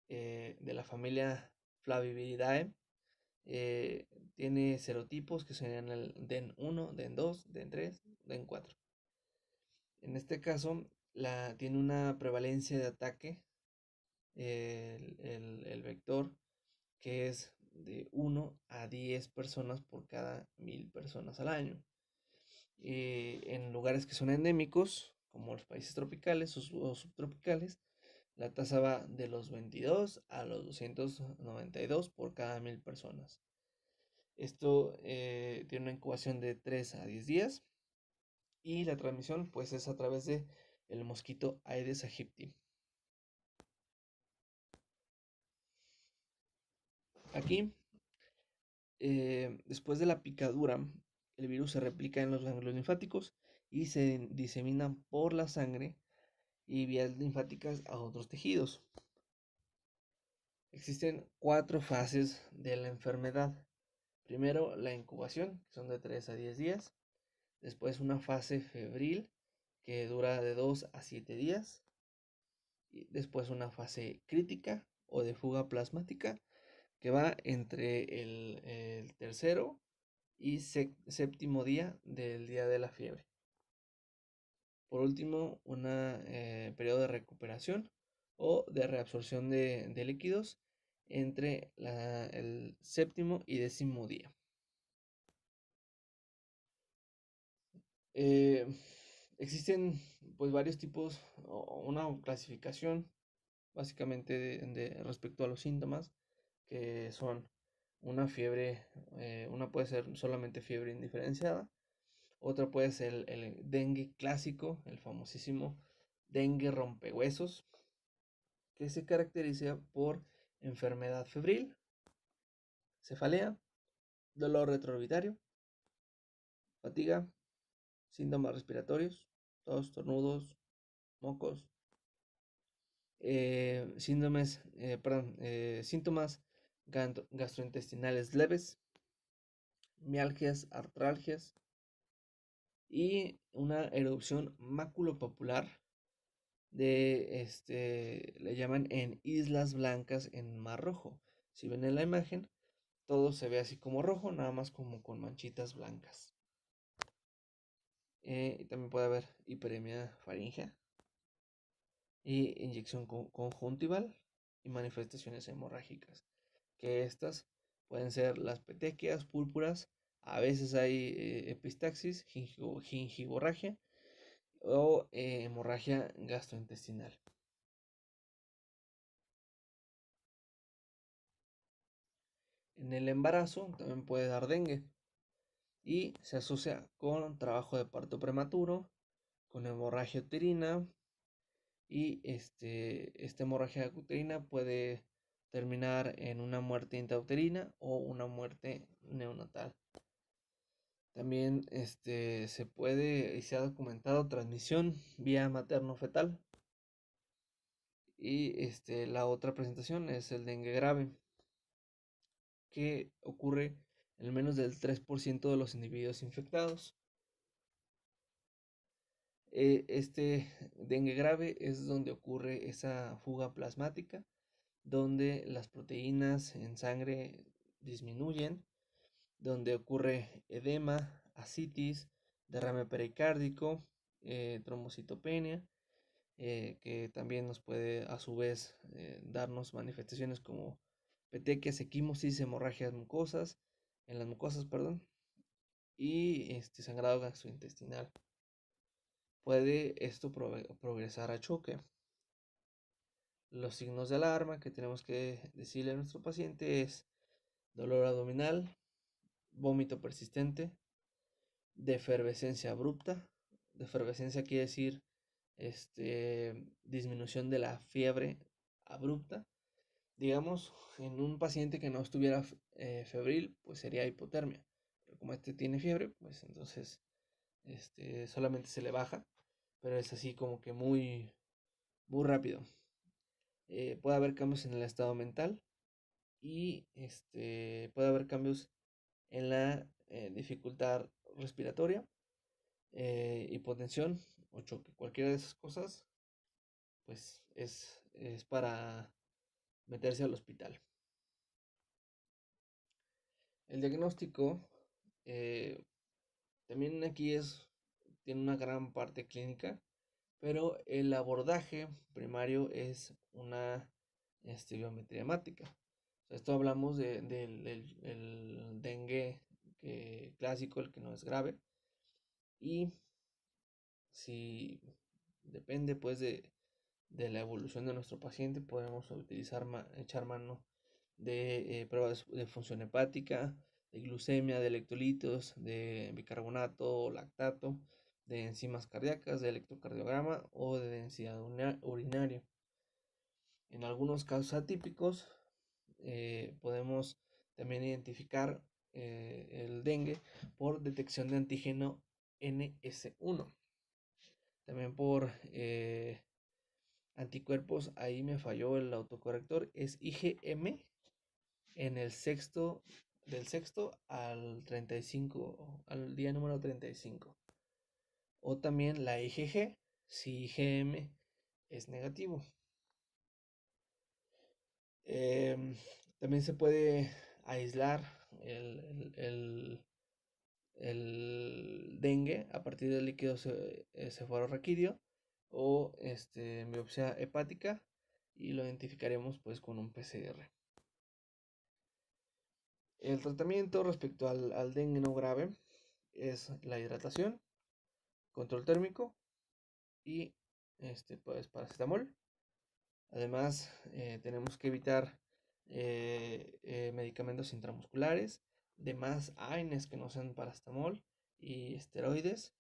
de la familia Flaviviridae. eh, Tiene serotipos que serían el DEN1, DEN2, DEN3, DEN4. En este caso, tiene una prevalencia de ataque, el vector, que es de 1 a 10 personas por cada 1000 personas al año. En lugares que son endémicos, como los países tropicales o subtropicales, la tasa va de los 22 a los 292 por cada 1000 personas. Esto tiene una incubación de 3 a 10 días y la transmisión pues es a través de el mosquito Aedes aegypti. Aquí, después de la picadura, el virus se replica en los ganglios linfáticos y se disemina por la sangre y vías linfáticas a otros tejidos. Existen 4 fases de la enfermedad. Primero, la incubación, que son de 3 a 10 días. Después, una fase febril, que dura de 2 a 7 días. Y después, una fase crítica o de fuga plasmática, que va entre el tercero y séptimo día del día de la fiebre. Por último, un periodo de recuperación o de reabsorción de líquidos entre el séptimo y décimo día. Eh, Existen pues varios tipos o una clasificación básicamente respecto a los síntomas, que son una fiebre, una puede ser solamente fiebre indiferenciada, otra puede ser el dengue clásico, el famosísimo dengue rompehuesos, que se caracteriza por enfermedad febril, cefalea, dolor retroorbitario, fatiga, síntomas respiratorios, tos, tornudos, mocos, síntomas gastrointestinales leves, mialgias, artralgias y una erupción maculopapular le llaman en islas blancas en Mar Rojo. Si ven en la imagen, todo se ve así como rojo, nada más como con manchitas blancas. Y también puede haber hiperemia faríngea y inyección conjuntival y manifestaciones hemorrágicas, que estas pueden ser las petequias, púrpuras, a veces hay epistaxis, gingivorragia o hemorragia gastrointestinal. En el embarazo también puede dar dengue y se asocia con trabajo de parto prematuro, con hemorragia uterina y esta hemorragia uterina puede terminar en una muerte intrauterina o una muerte neonatal. También se puede y se ha documentado transmisión vía materno-fetal. Y la otra presentación es el dengue grave, que ocurre en menos del 3% de los individuos infectados. Este dengue grave es donde ocurre esa fuga plasmática, donde las proteínas en sangre disminuyen, donde ocurre edema, ascitis, derrame pericárdico, trombocitopenia, que también nos puede a su vez darnos manifestaciones como petequias, equimosis, hemorragias mucosas, en las mucosas, perdón, y sangrado gastrointestinal. Puede esto progresar a choque. Los signos de alarma que tenemos que decirle a nuestro paciente es dolor abdominal, vómito persistente, defervescencia abrupta. Defervescencia quiere decir disminución de la fiebre abrupta. Digamos, en un paciente que no estuviera febril, pues sería hipotermia. Pero como este tiene fiebre, pues entonces solamente se le baja, pero es así como que muy, muy rápido. Puede haber cambios en el estado mental y puede haber cambios en la dificultad respiratoria, hipotensión o choque. Cualquiera de esas cosas, pues es para meterse al hospital. El diagnóstico también aquí tiene una gran parte clínica, pero el abordaje primario es una biometría hemática. O sea, esto hablamos del el dengue clásico, el que no es grave. Y si depende pues de la evolución de nuestro paciente, podemos utilizar, echar mano de pruebas de función hepática, de glucemia, de electrolitos, de bicarbonato o lactato, de enzimas cardíacas, de electrocardiograma o de densidad urinaria. En algunos casos atípicos podemos también identificar el dengue por detección de antígeno NS1. También por anticuerpos, ahí me falló el autocorrector, es IgM en el del sexto al 35, al día número 35. O también la IgG, si IgM es negativo. También se puede aislar el dengue a partir del líquido cefalorraquídeo o biopsia hepática, y lo identificaremos pues con un PCR. El tratamiento respecto al dengue no grave es la hidratación, control térmico y pues paracetamol. Además, tenemos que evitar medicamentos intramusculares, demás AINES que no sean paracetamol y esteroides.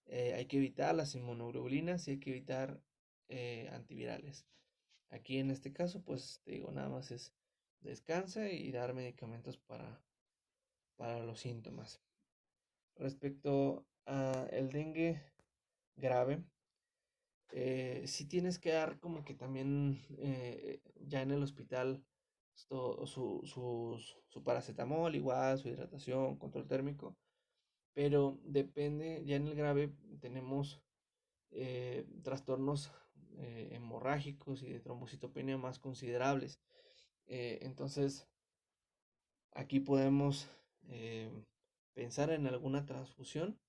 Hay que evitar las inmunoglobulinas y hay que evitar antivirales. Aquí en este caso, pues te digo, nada más es descansa y dar medicamentos para los síntomas. Respecto a el dengue grave, si tienes que dar como que también ya en el hospital su paracetamol, igual, su hidratación, control térmico, pero depende, ya en el grave tenemos trastornos hemorrágicos y de trombocitopenia más considerables. Entonces, aquí podemos pensar en alguna transfusión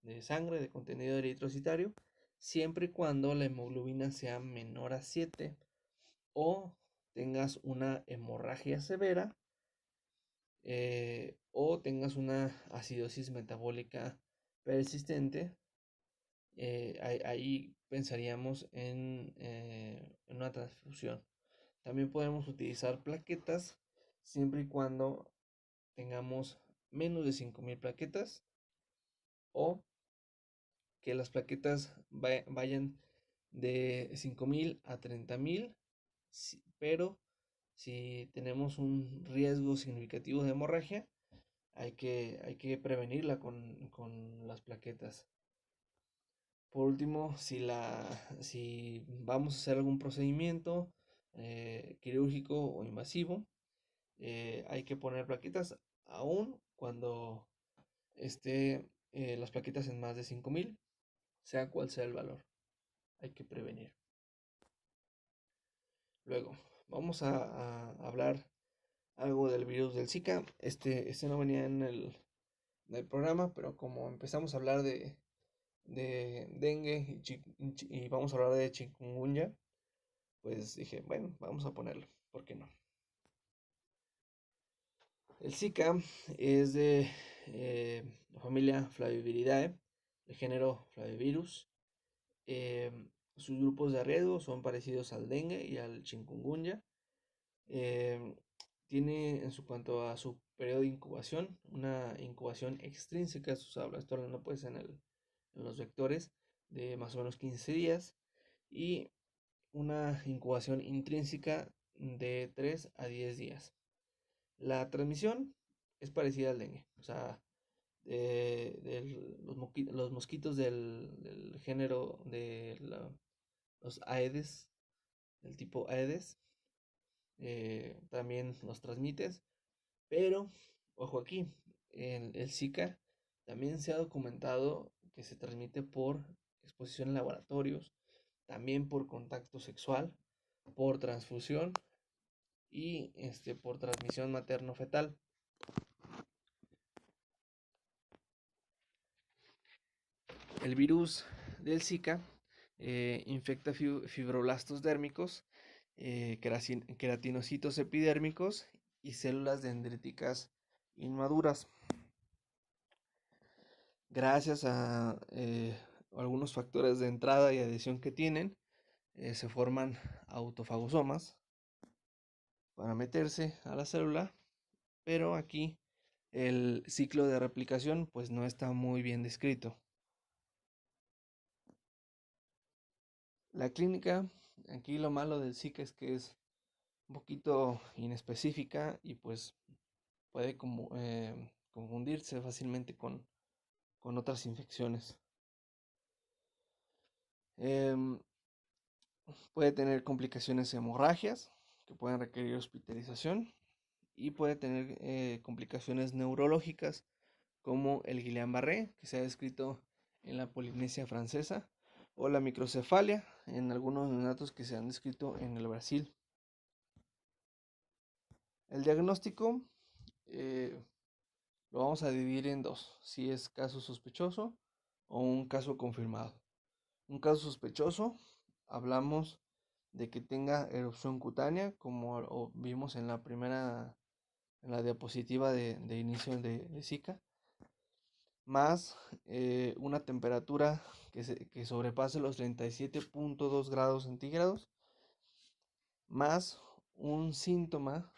de sangre de contenido eritrocitario, siempre y cuando la hemoglobina sea menor a 7 o tengas una hemorragia severa o tengas una acidosis metabólica persistente. Ahí pensaríamos en una transfusión. También podemos utilizar plaquetas siempre y cuando tengamos menos de 5000 plaquetas o que las plaquetas vayan de 5000 a 30000, pero si tenemos un riesgo significativo de hemorragia, hay que prevenirla con las plaquetas. Por último, si vamos a hacer algún procedimiento quirúrgico o invasivo, hay que poner plaquetas aún cuando esté las plaquetas en más de 5000, sea cual sea el valor. Hay que prevenir. Luego, vamos a hablar algo del virus del Zika. Este no venía en el programa, pero como empezamos a hablar de dengue y vamos a hablar de chikungunya, pues dije, bueno, vamos a ponerlo, ¿por qué no? El Zika es de la familia Flaviviridae, el género Flavivirus. Sus grupos de riesgo son parecidos al dengue y al chikungunya. Tiene en cuanto a su periodo de incubación, una incubación extrínseca, esto hablando pues en los vectores, de más o menos 15 días, y una incubación intrínseca de 3 a 10 días. La transmisión es parecida al dengue, o sea, los mosquitos del género de los Aedes, del tipo Aedes, también los transmites, pero ojo aquí, el Zika también se ha documentado que se transmite por exposición en laboratorios, también por contacto sexual, por transfusión y por transmisión materno-fetal. El virus del Zika infecta fibroblastos dérmicos, queratinocitos epidérmicos y células dendríticas inmaduras. Gracias a algunos factores de entrada y adhesión que tienen, se forman autofagosomas para meterse a la célula, pero aquí el ciclo de replicación pues no está muy bien descrito. La clínica, aquí lo malo del Zika es que es un poquito inespecífica y pues puede confundirse fácilmente con otras infecciones. Puede tener complicaciones hemorragias que pueden requerir hospitalización y puede tener complicaciones neurológicas como el Guillain-Barré, que se ha descrito en la Polinesia francesa, o la microcefalia en algunos neonatos que se han descrito en el Brasil. El diagnóstico lo vamos a dividir en dos, si es caso sospechoso o un caso confirmado. Un caso sospechoso, hablamos de que tenga erupción cutánea, como vimos en en la diapositiva de inicio de Zika, más una temperatura que sobrepase los 37.2 grados centígrados, más un síntoma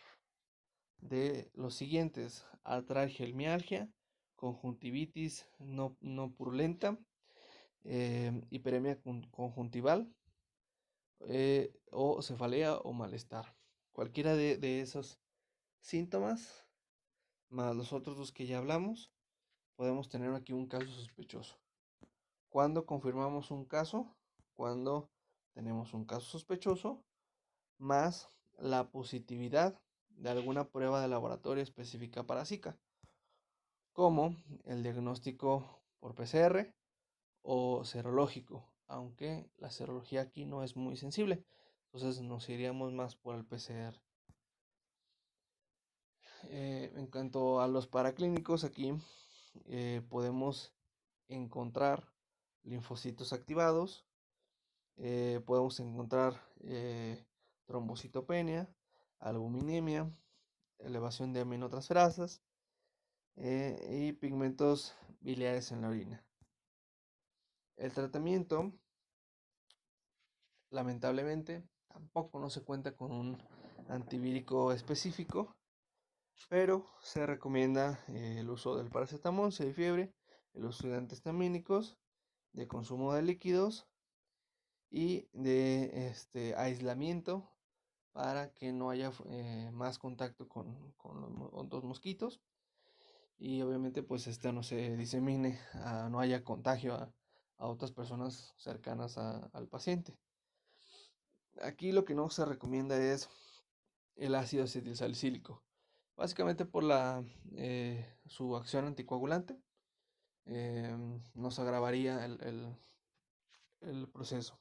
de los siguientes: artralgia y mialgia, conjuntivitis no purulenta, hiperemia conjuntival, o cefalea o malestar. Cualquiera de esos síntomas, más los otros dos que ya hablamos, podemos tener aquí un caso sospechoso. ¿Cuándo confirmamos un caso? Cuando tenemos un caso sospechoso más la positividad de alguna prueba de laboratorio específica para Zika, como el diagnóstico por PCR o serológico, aunque la serología aquí no es muy sensible, entonces nos iríamos más por el PCR. En cuanto a los paraclínicos, aquí podemos encontrar linfocitos activados, podemos encontrar trombocitopenia, albuminemia, elevación de aminotransferasas y pigmentos biliares en la orina. El tratamiento, lamentablemente, tampoco no se cuenta con un antivírico específico, pero se recomienda el uso del paracetamol si hay fiebre, el uso de antihistamínicos, de consumo de líquidos y de aislamiento para que no haya más contacto con los otros mosquitos y obviamente pues no se disemine, no haya contagio a otras personas cercanas al paciente. Aquí lo que no se recomienda es el ácido acetilsalicílico, básicamente por su acción anticoagulante. Nos agravaría el proceso.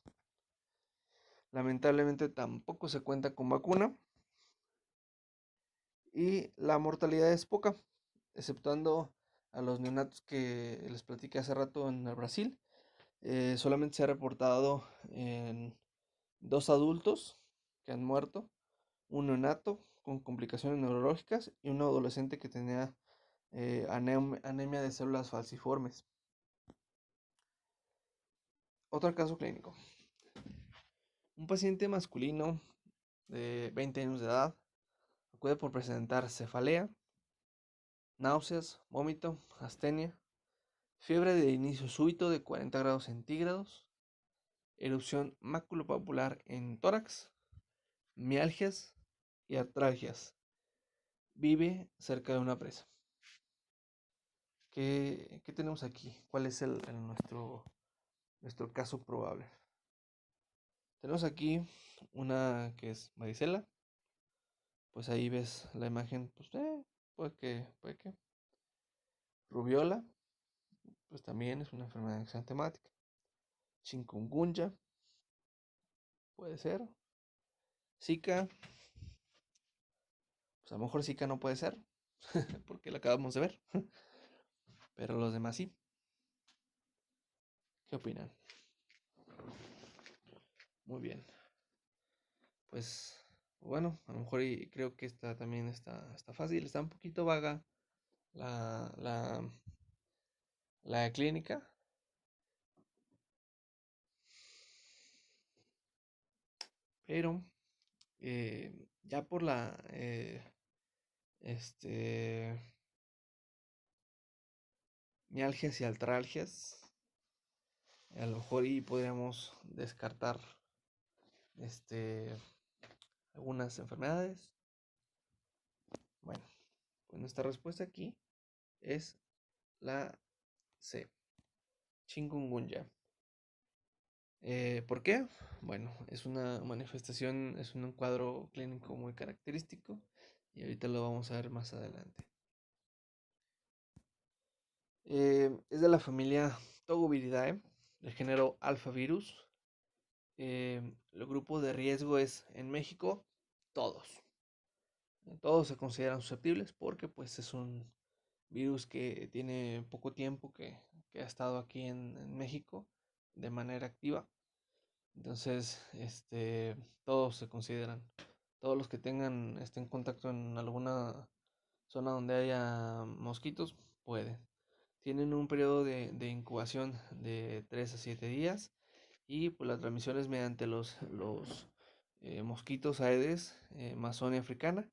Lamentablemente tampoco se cuenta con vacuna y la mortalidad es poca, exceptuando a los neonatos que les platiqué hace rato en el Brasil. Solamente se ha reportado en 2 adultos que han muerto, un neonato con complicaciones neurológicas y un adolescente que tenía anemia de células falciformes. Otro caso clínico. Un paciente masculino de 20 años de edad acude por presentar cefalea, náuseas, vómito, astenia, fiebre de inicio súbito de 40 grados centígrados, erupción maculopapular en tórax, mialgias y artralgias. Vive cerca de una presa. ¿Qué tenemos aquí? ¿Cuál es nuestro caso probable? Tenemos aquí una que es varicela. Pues ahí ves la imagen, pues puede que. Rubiola, pues también es una enfermedad exantemática. Chikungunya, puede ser. Zika, pues a lo mejor Zika no puede ser, porque la acabamos de ver. Pero los demás sí. ¿Qué opinan? Muy bien. Pues bueno, a lo mejor y creo que esta también está fácil, está un poquito vaga la, la, la clínica. Pero ya por mialgias y artralgias, a lo mejor y podríamos descartar algunas enfermedades. Bueno, pues nuestra respuesta aquí es la C, chikungunya. ¿Por qué? Bueno, es una manifestación, es un cuadro clínico muy característico y ahorita lo vamos a ver más adelante. Es de la familia Toboviridae, del género Alphavirus. El grupo de riesgo es en México todos. Todos se consideran susceptibles porque pues es un virus que tiene poco tiempo que ha estado aquí en México de manera activa. Entonces, todos se consideran, todos los que estén en contacto en alguna zona donde haya mosquitos, pueden. Tienen un periodo de incubación de 3 a 7 días y pues la transmisión es mediante los mosquitos Aedes Masonia africana,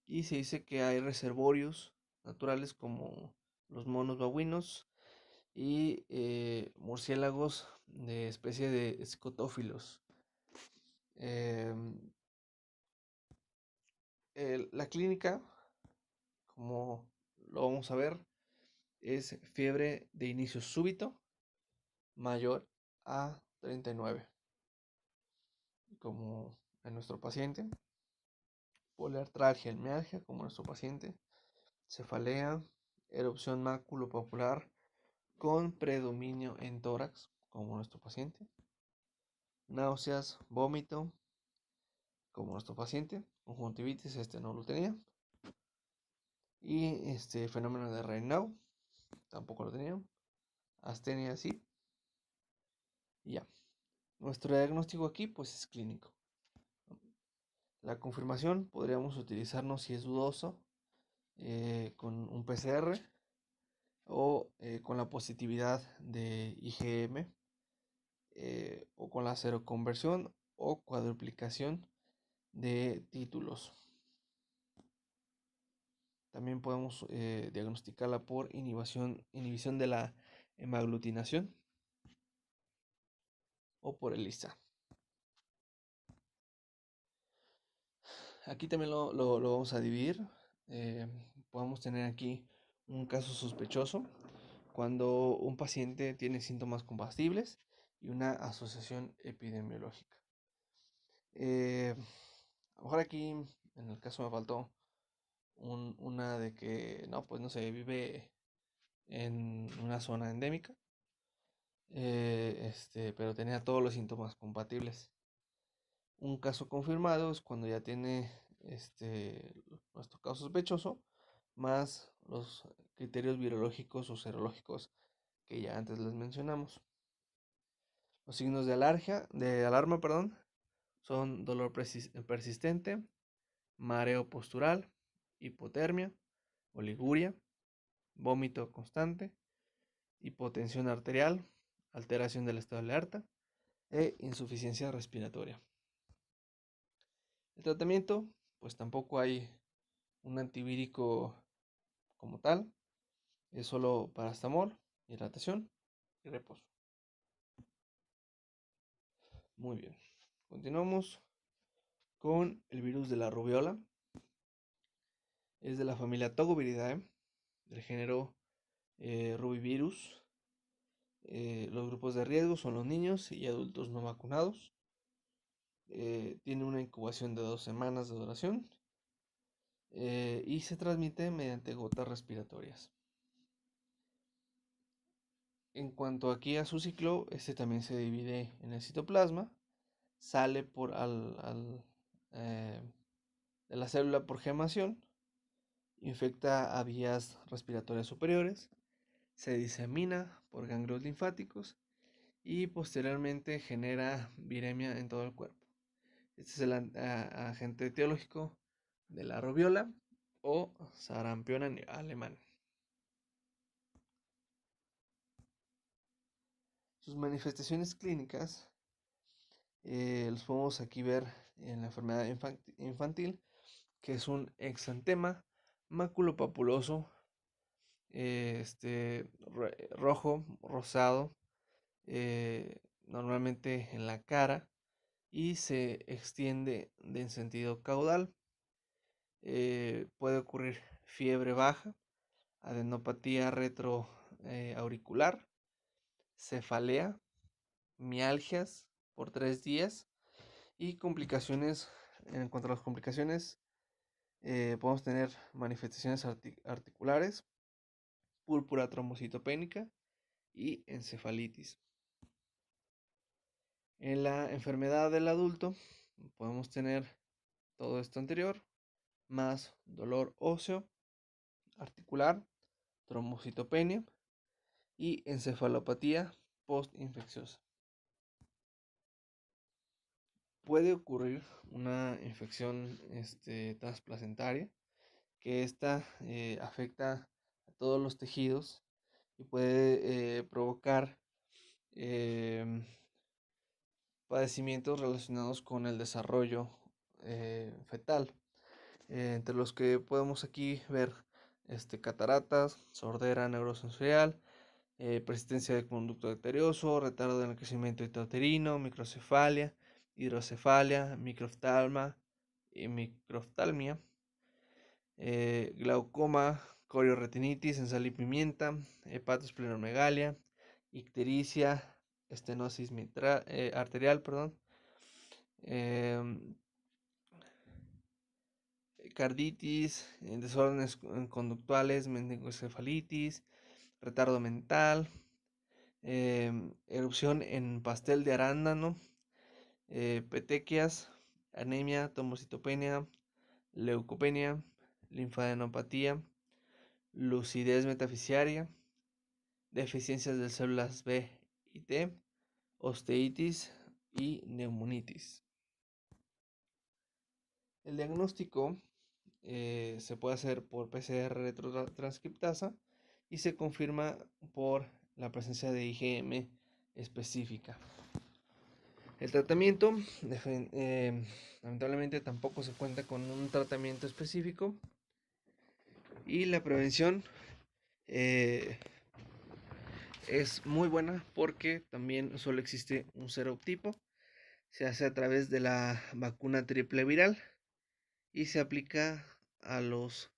y se dice que hay reservorios naturales como los monos babuinos y murciélagos de especie de escotófilos. La clínica, como lo vamos a ver, es fiebre de inicio súbito mayor a 39, como en nuestro paciente. Poliartralgia en mialgia, como en nuestro paciente. Cefalea, erupción maculopapular con predominio en tórax, como nuestro paciente. Náuseas, vómito, como nuestro paciente. Conjuntivitis, no lo tenía. Y fenómeno de Raynaud, tampoco lo tenía. Astenia, sí. Y ya. Nuestro diagnóstico aquí, pues es clínico. La confirmación podríamos utilizarnos si es dudoso, con un PCR o con la positividad de IgM, o con la seroconversión o cuadruplicación de títulos. También podemos diagnosticarla por inhibición de la hemaglutinación o por ELISA. Aquí también lo vamos a dividir. Podemos tener aquí un caso sospechoso cuando un paciente tiene síntomas compatibles y una asociación epidemiológica. A lo mejor aquí en el caso me faltó una de que no, pues no sé, vive en una zona endémica, pero tenía todos los síntomas compatibles. Un caso confirmado es cuando ya tiene nuestro caso sospechoso más los criterios virológicos o serológicos que ya antes les mencionamos. Los signos de alarma, son dolor persistente, mareo postural, hipotermia, oliguria, vómito constante, hipotensión arterial, alteración del estado de alerta e insuficiencia respiratoria. El tratamiento, pues tampoco hay un antivírico como tal, es solo paracetamol, hidratación y reposo. Muy bien, continuamos con el virus de la rubiola. Es de la familia Toboviridae, del género rotavirus. Los grupos de riesgo son los niños y adultos no vacunados. Tiene una incubación de 2 semanas de duración y se transmite mediante gotas respiratorias. En cuanto aquí a su ciclo, este también se divide en el citoplasma, sale de la célula por gemación, infecta a vías respiratorias superiores, se disemina por ganglios linfáticos y posteriormente genera viremia en todo el cuerpo. Este es el agente etiológico de la robiola o sarampión alemán. Sus manifestaciones clínicas los podemos aquí ver en la enfermedad infantil, que es un exantema maculopapuloso, rojo, rosado, normalmente en la cara, y se extiende en sentido caudal. Puede ocurrir fiebre baja, adenopatía retroauricular, cefalea, mialgias por 3 días y complicaciones. En cuanto a las complicaciones, podemos tener manifestaciones articulares, púrpura trombocitopénica y encefalitis. En la enfermedad del adulto podemos tener todo esto anterior, más dolor óseo, articular, trombocitopenia y encefalopatía postinfecciosa. Puede ocurrir una infección transplacentaria, que esta afecta a todos los tejidos y puede provocar padecimientos relacionados con el desarrollo fetal, entre los que podemos aquí ver cataratas, sordera neurosensorial, persistencia de conducto arterioso, retardo en el crecimiento intrauterino, microcefalia, hidrocefalia, microftalmia, glaucoma, corioretinitis en sal y pimienta, hepatosplenomegalia, ictericia, estenosis arterial, carditis, desórdenes conductuales, meningoencefalitis, retardo mental, erupción en pastel de arándano, petequias, anemia, trombocitopenia, leucopenia, linfadenopatía, lucidez metafisiaria, deficiencias de células B y T, osteitis y neumonitis. El diagnóstico se puede hacer por PCR retrotranscriptasa y se confirma por la presencia de IgM específica. El tratamiento, lamentablemente tampoco se cuenta con un tratamiento específico, y la prevención es muy buena porque también solo existe un serotipo. Se hace a través de la vacuna triple viral y se aplica a los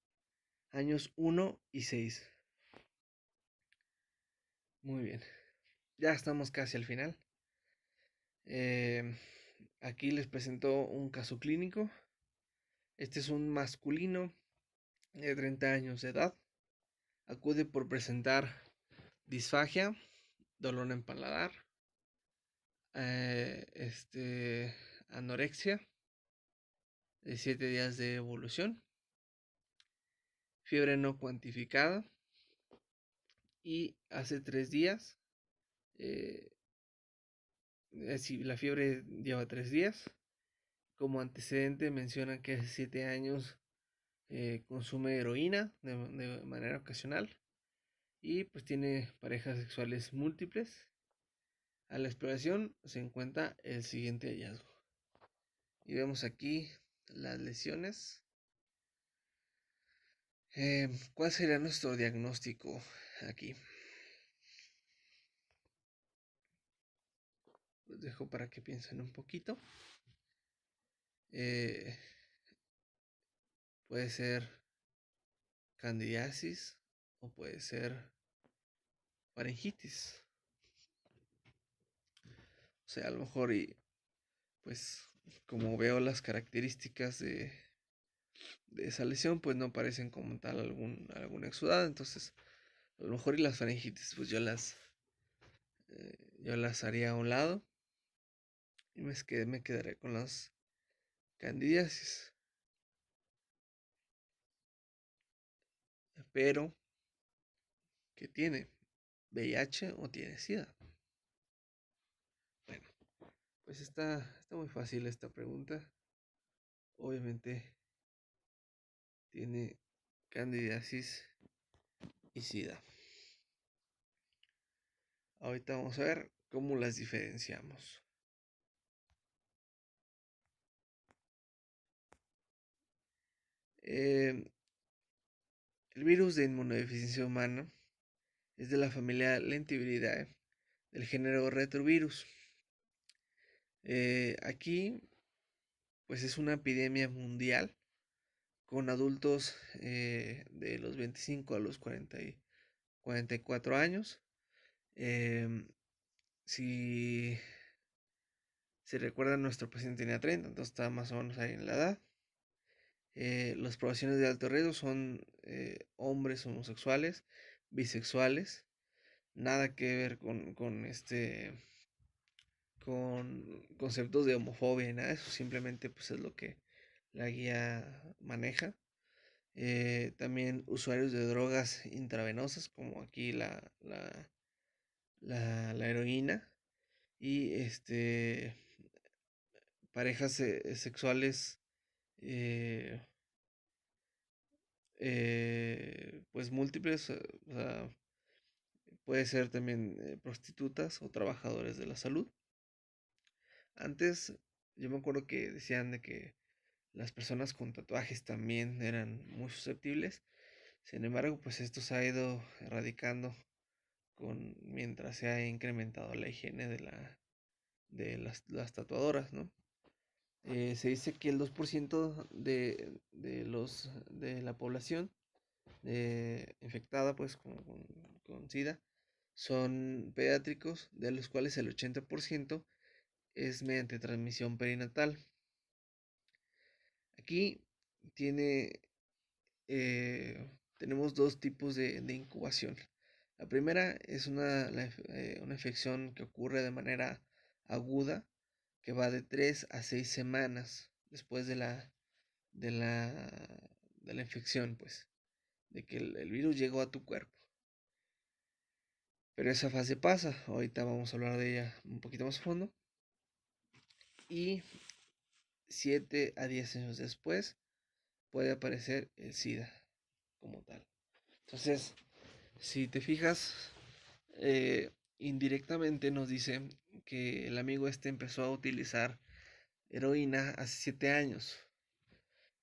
años 1 y 6. Muy bien, ya estamos casi al final. Aquí les presento un caso clínico. Este es un masculino de 30 años de edad. Acude por presentar disfagia, dolor en paladar, anorexia de 7 días de evolución, fiebre no cuantificada, y hace 3 días, la fiebre lleva 3 días. Como antecedente menciona que hace 7 años consume heroína de manera ocasional y pues tiene parejas sexuales múltiples. A la exploración se encuentra el siguiente hallazgo. Y vemos aquí las lesiones. ¿Cuál sería nuestro diagnóstico aquí? Los dejo para que piensen un poquito. Puede ser candidiasis o puede ser faringitis. O sea, a lo mejor y pues como veo las características de esa lesión, pues no parecen como tal algún exudado. Entonces, a lo mejor y las faringitis, pues yo las haría a un lado y me quedaré con las candidiasis. Pero, ¿qué tiene? ¿VIH o tiene SIDA? Bueno, pues está muy fácil esta pregunta. Obviamente tiene candidiasis y SIDA. Ahorita vamos a ver cómo las diferenciamos. Eh, el virus de inmunodeficiencia humana es de la familia Lentiviridae del género Retrovirus. Aquí, pues es una epidemia mundial con adultos de los 25 a los 44 años. Em, si, si recuerdan, nuestro paciente tenía 30, entonces está más o menos ahí en la edad. Las poblaciones de alto riesgo son hombres homosexuales, bisexuales, nada que ver con conceptos de homofobia y nada de eso, simplemente pues es lo que la guía maneja. También usuarios de drogas intravenosas, como aquí la heroína, y parejas sexuales eh, pues múltiples, o sea, puede ser también prostitutas o trabajadores de la salud. Antes yo me acuerdo que decían de que las personas con tatuajes también eran muy susceptibles. Sin embargo, pues esto se ha ido erradicando mientras se ha incrementado la higiene de las tatuadoras, ¿no? Se dice que el 2% de la población infectada pues con SIDA son pediátricos, de los cuales el 80% es mediante transmisión perinatal. Aquí tiene, tenemos dos tipos de incubación. La primera es una infección que ocurre de manera aguda, que va de 3 a 6 semanas después de la, de la infección, pues, de que el virus llegó a tu cuerpo. Pero esa fase pasa, ahorita vamos a hablar de ella un poquito más a fondo. Y 7 a 10 años después puede aparecer el SIDA como tal. Entonces, si te fijas, indirectamente nos dice que el amigo empezó a utilizar heroína hace 7 años.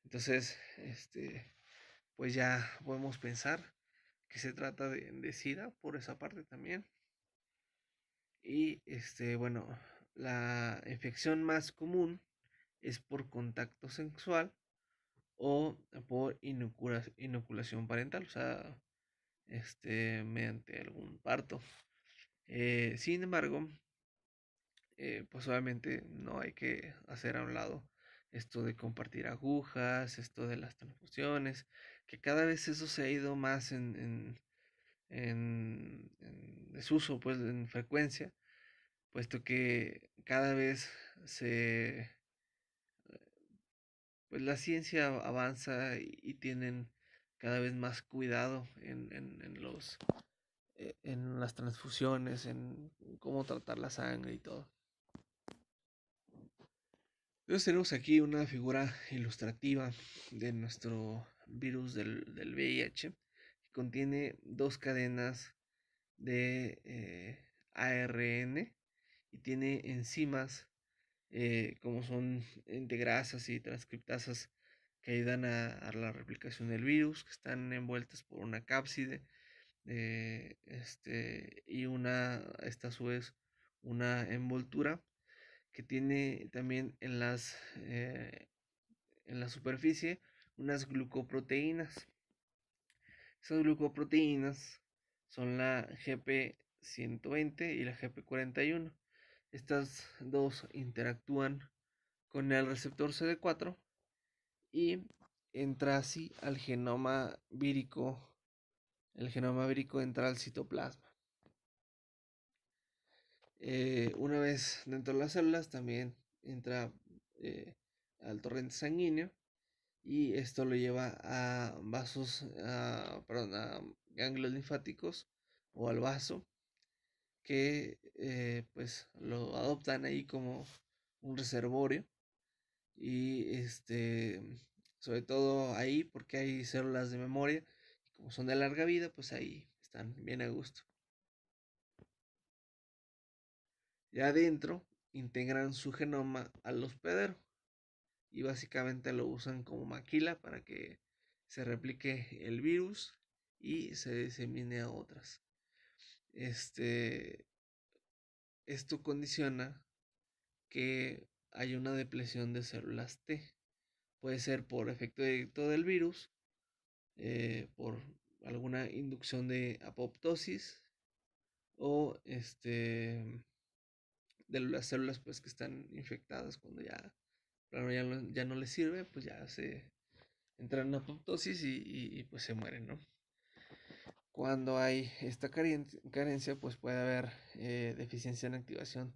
Entonces, pues ya podemos pensar que se trata de SIDA por esa parte también. Y bueno, la infección más común es por contacto sexual o por inoculación parental, o sea, mediante algún parto. Sin embargo, pues obviamente no hay que hacer a un lado esto de compartir agujas, esto de las transfusiones, que cada vez eso se ha ido más en desuso, pues en frecuencia, puesto que cada vez pues la ciencia avanza y tienen cada vez más cuidado en las transfusiones, en cómo tratar la sangre y todo. Entonces tenemos aquí una figura ilustrativa de nuestro virus del VIH, que contiene dos cadenas de ARN y tiene enzimas como son integrasas y transcriptasas que ayudan a la replicación del virus, que están envueltas por una cápside y esta a su vez una envoltura que tiene también en la superficie unas glucoproteínas. Esas glucoproteínas son la GP120 y la GP41. Estas dos interactúan con el receptor CD4 y entra así al genoma vírico. El genoma vírico entra al citoplasma. Una vez dentro de las células también entra al torrente sanguíneo y esto lo lleva a vasos, a ganglios linfáticos o al vaso que pues lo adoptan ahí como un reservorio y sobre todo ahí porque hay células de memoria y como son de larga vida pues ahí están bien a gusto. Ya adentro integran su genoma al hospedero y básicamente lo usan como maquila para que se replique el virus y se disemine a otras. Esto condiciona que hay una depresión de células T. Puede ser por efecto directo del virus, por alguna inducción de apoptosis o de las células pues que están infectadas cuando ya no les sirve, pues ya se entran en apoptosis y pues se mueren, ¿no? Cuando hay esta carencia, pues puede haber deficiencia en activación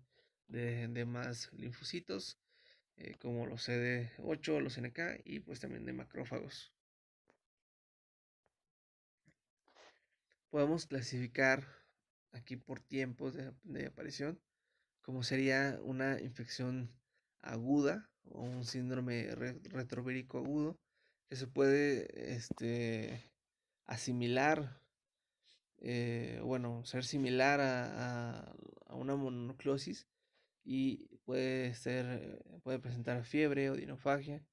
de más linfocitos, como los CD8, los NK y pues también de macrófagos. Podemos clasificar aquí por tiempos de aparición, como sería una infección aguda o un síndrome retrovírico agudo, que se puede asimilar, ser similar a una mononucleosis y puede presentar fiebre, odinofagia,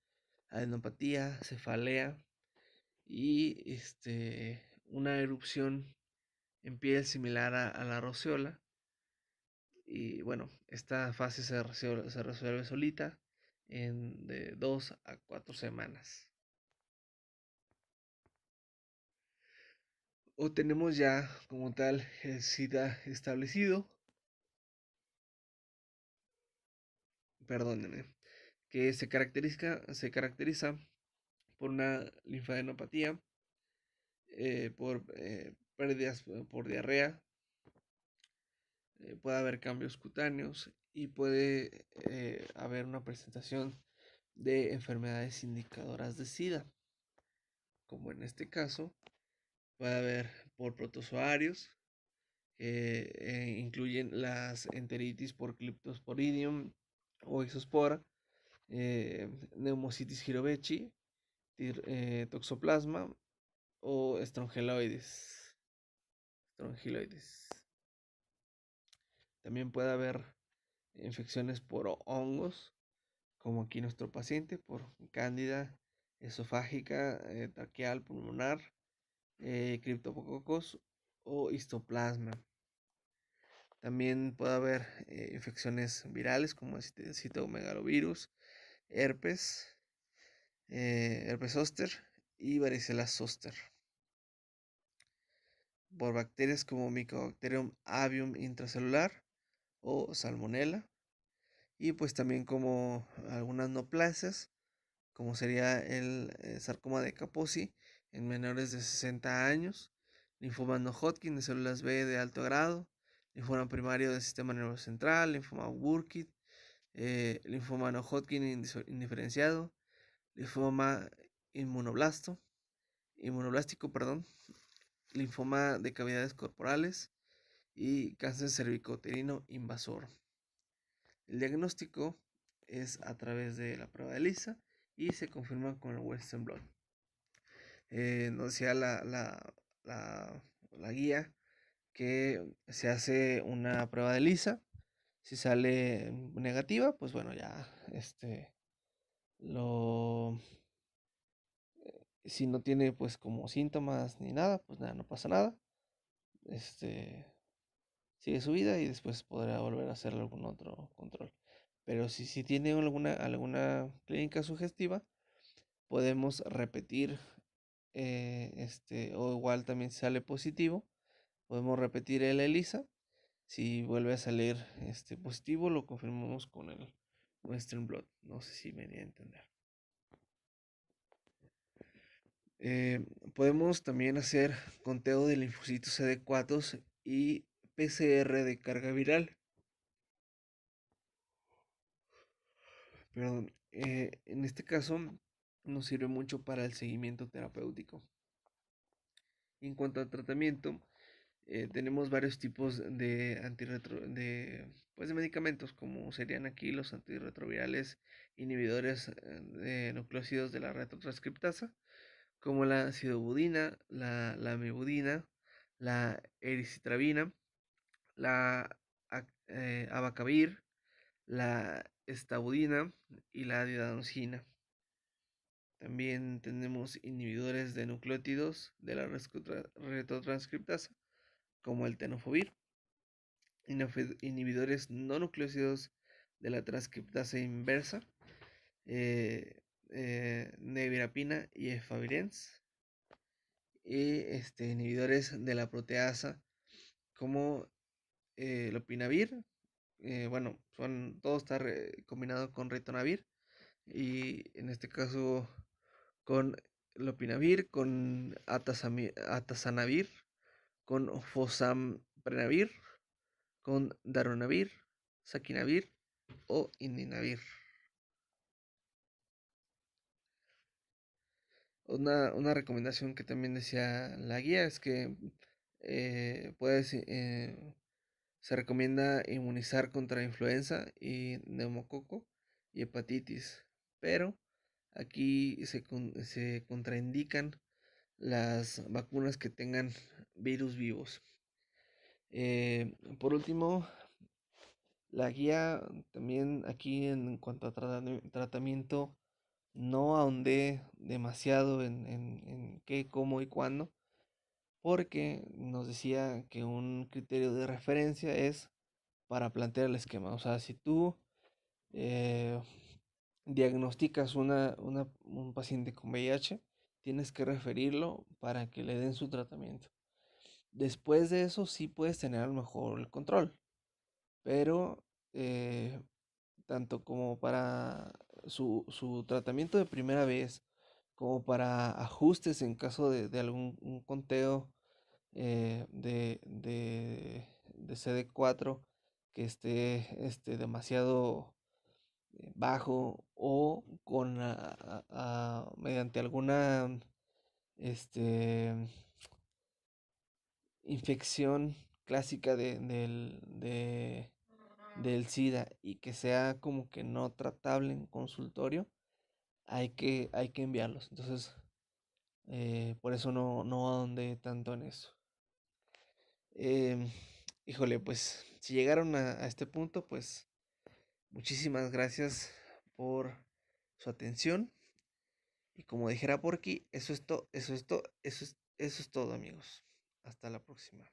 adenopatía, cefalea y una erupción en piel similar a la roceola. Y bueno, esta fase se resuelve solita en de 2 a 4 semanas. O tenemos ya como tal el SIDA establecido, perdónenme, que se caracteriza por una linfadenopatía, por pérdidas por diarrea, puede haber cambios cutáneos y puede haber una presentación de enfermedades indicadoras de SIDA, como en este caso puede haber por protozoarios, que incluyen las enteritis por Cryptosporidium o Isospora, Pneumocystis jirovecii, Toxoplasma o Strongyloides. También puede haber infecciones por hongos, como aquí nuestro paciente, por cándida esofágica, traqueal, pulmonar, criptococos o histoplasma. También puede haber infecciones virales como citomegalovirus, herpes, herpes zóster y varicela zóster. Por bacterias como Mycobacterium avium intracelular o Salmonella. Y pues también como algunas neoplasias, como sería el sarcoma de Kaposi en menores de 60 años, linfoma no Hodgkin de células B de alto grado, linfoma primario del sistema nervioso central, linfoma Burkitt, linfoma no Hodgkin indiferenciado, linfoma inmunoblástico, linfoma de cavidades corporales y cáncer cervicouterino invasor. El diagnóstico es a través de la prueba de ELISA y se confirma con el Western blot. Nos decía la guía que se hace una prueba de ELISA. Si sale negativa, pues bueno, ya si no tiene pues como síntomas ni nada, pues nada, no pasa nada. Sigue su vida y después podrá volver a hacer algún otro control. Pero si tiene alguna clínica sugestiva, podemos repetir, o igual también si sale positivo, Podemos repetir el ELISA. Si vuelve a salir positivo, lo confirmamos con el Western blot. No sé si me di a entender. Podemos también hacer conteo de linfocitos CD4 y PCR de carga viral. Perdón, en este caso nos sirve mucho para el seguimiento terapéutico. En cuanto al tratamiento, tenemos varios tipos de de medicamentos, como serían aquí los antirretrovirales inhibidores de nucleócidos de la retrotranscriptasa, como la acidobudina, la amibudina, la ericitrabina, la abacavir, la estabudina y la didanosina. También tenemos inhibidores de nucleótidos de la retrotranscriptasa, como el tenofovir, inhibidores no nucleócidos de la transcriptasa inversa, nevirapina y efavirenz, y inhibidores de la proteasa como lopinavir. Bueno, todo está combinado con ritonavir, y en este caso con lopinavir, con atazanavir, con fosamprenavir, con darunavir, saquinavir o indinavir. Una recomendación que también decía la guía es que se recomienda inmunizar contra influenza y neumococo y hepatitis, pero aquí se contraindican las vacunas que tengan virus vivos. Por último, la guía también aquí en cuanto a tratamiento no ahondé demasiado en qué, cómo y cuándo, porque nos decía que un criterio de referencia es para plantear el esquema. O sea, si tú eh, diagnosticas un paciente con VIH, tienes que referirlo para que le den su tratamiento. Después de eso sí puedes tener a lo mejor el control, pero tanto como para su tratamiento de primera vez, como para ajustes en caso de algún un conteo de CD4 que esté demasiado bajo, o con mediante alguna este, infección clásica del SIDA y que sea como que no tratable en consultorio, hay que enviarlos. Entonces, por eso no ahondé tanto en eso. Em, Híjole, pues si llegaron a este punto, pues muchísimas gracias por su atención. Y como dijera Porky, eso es todo, amigos. Hasta la próxima.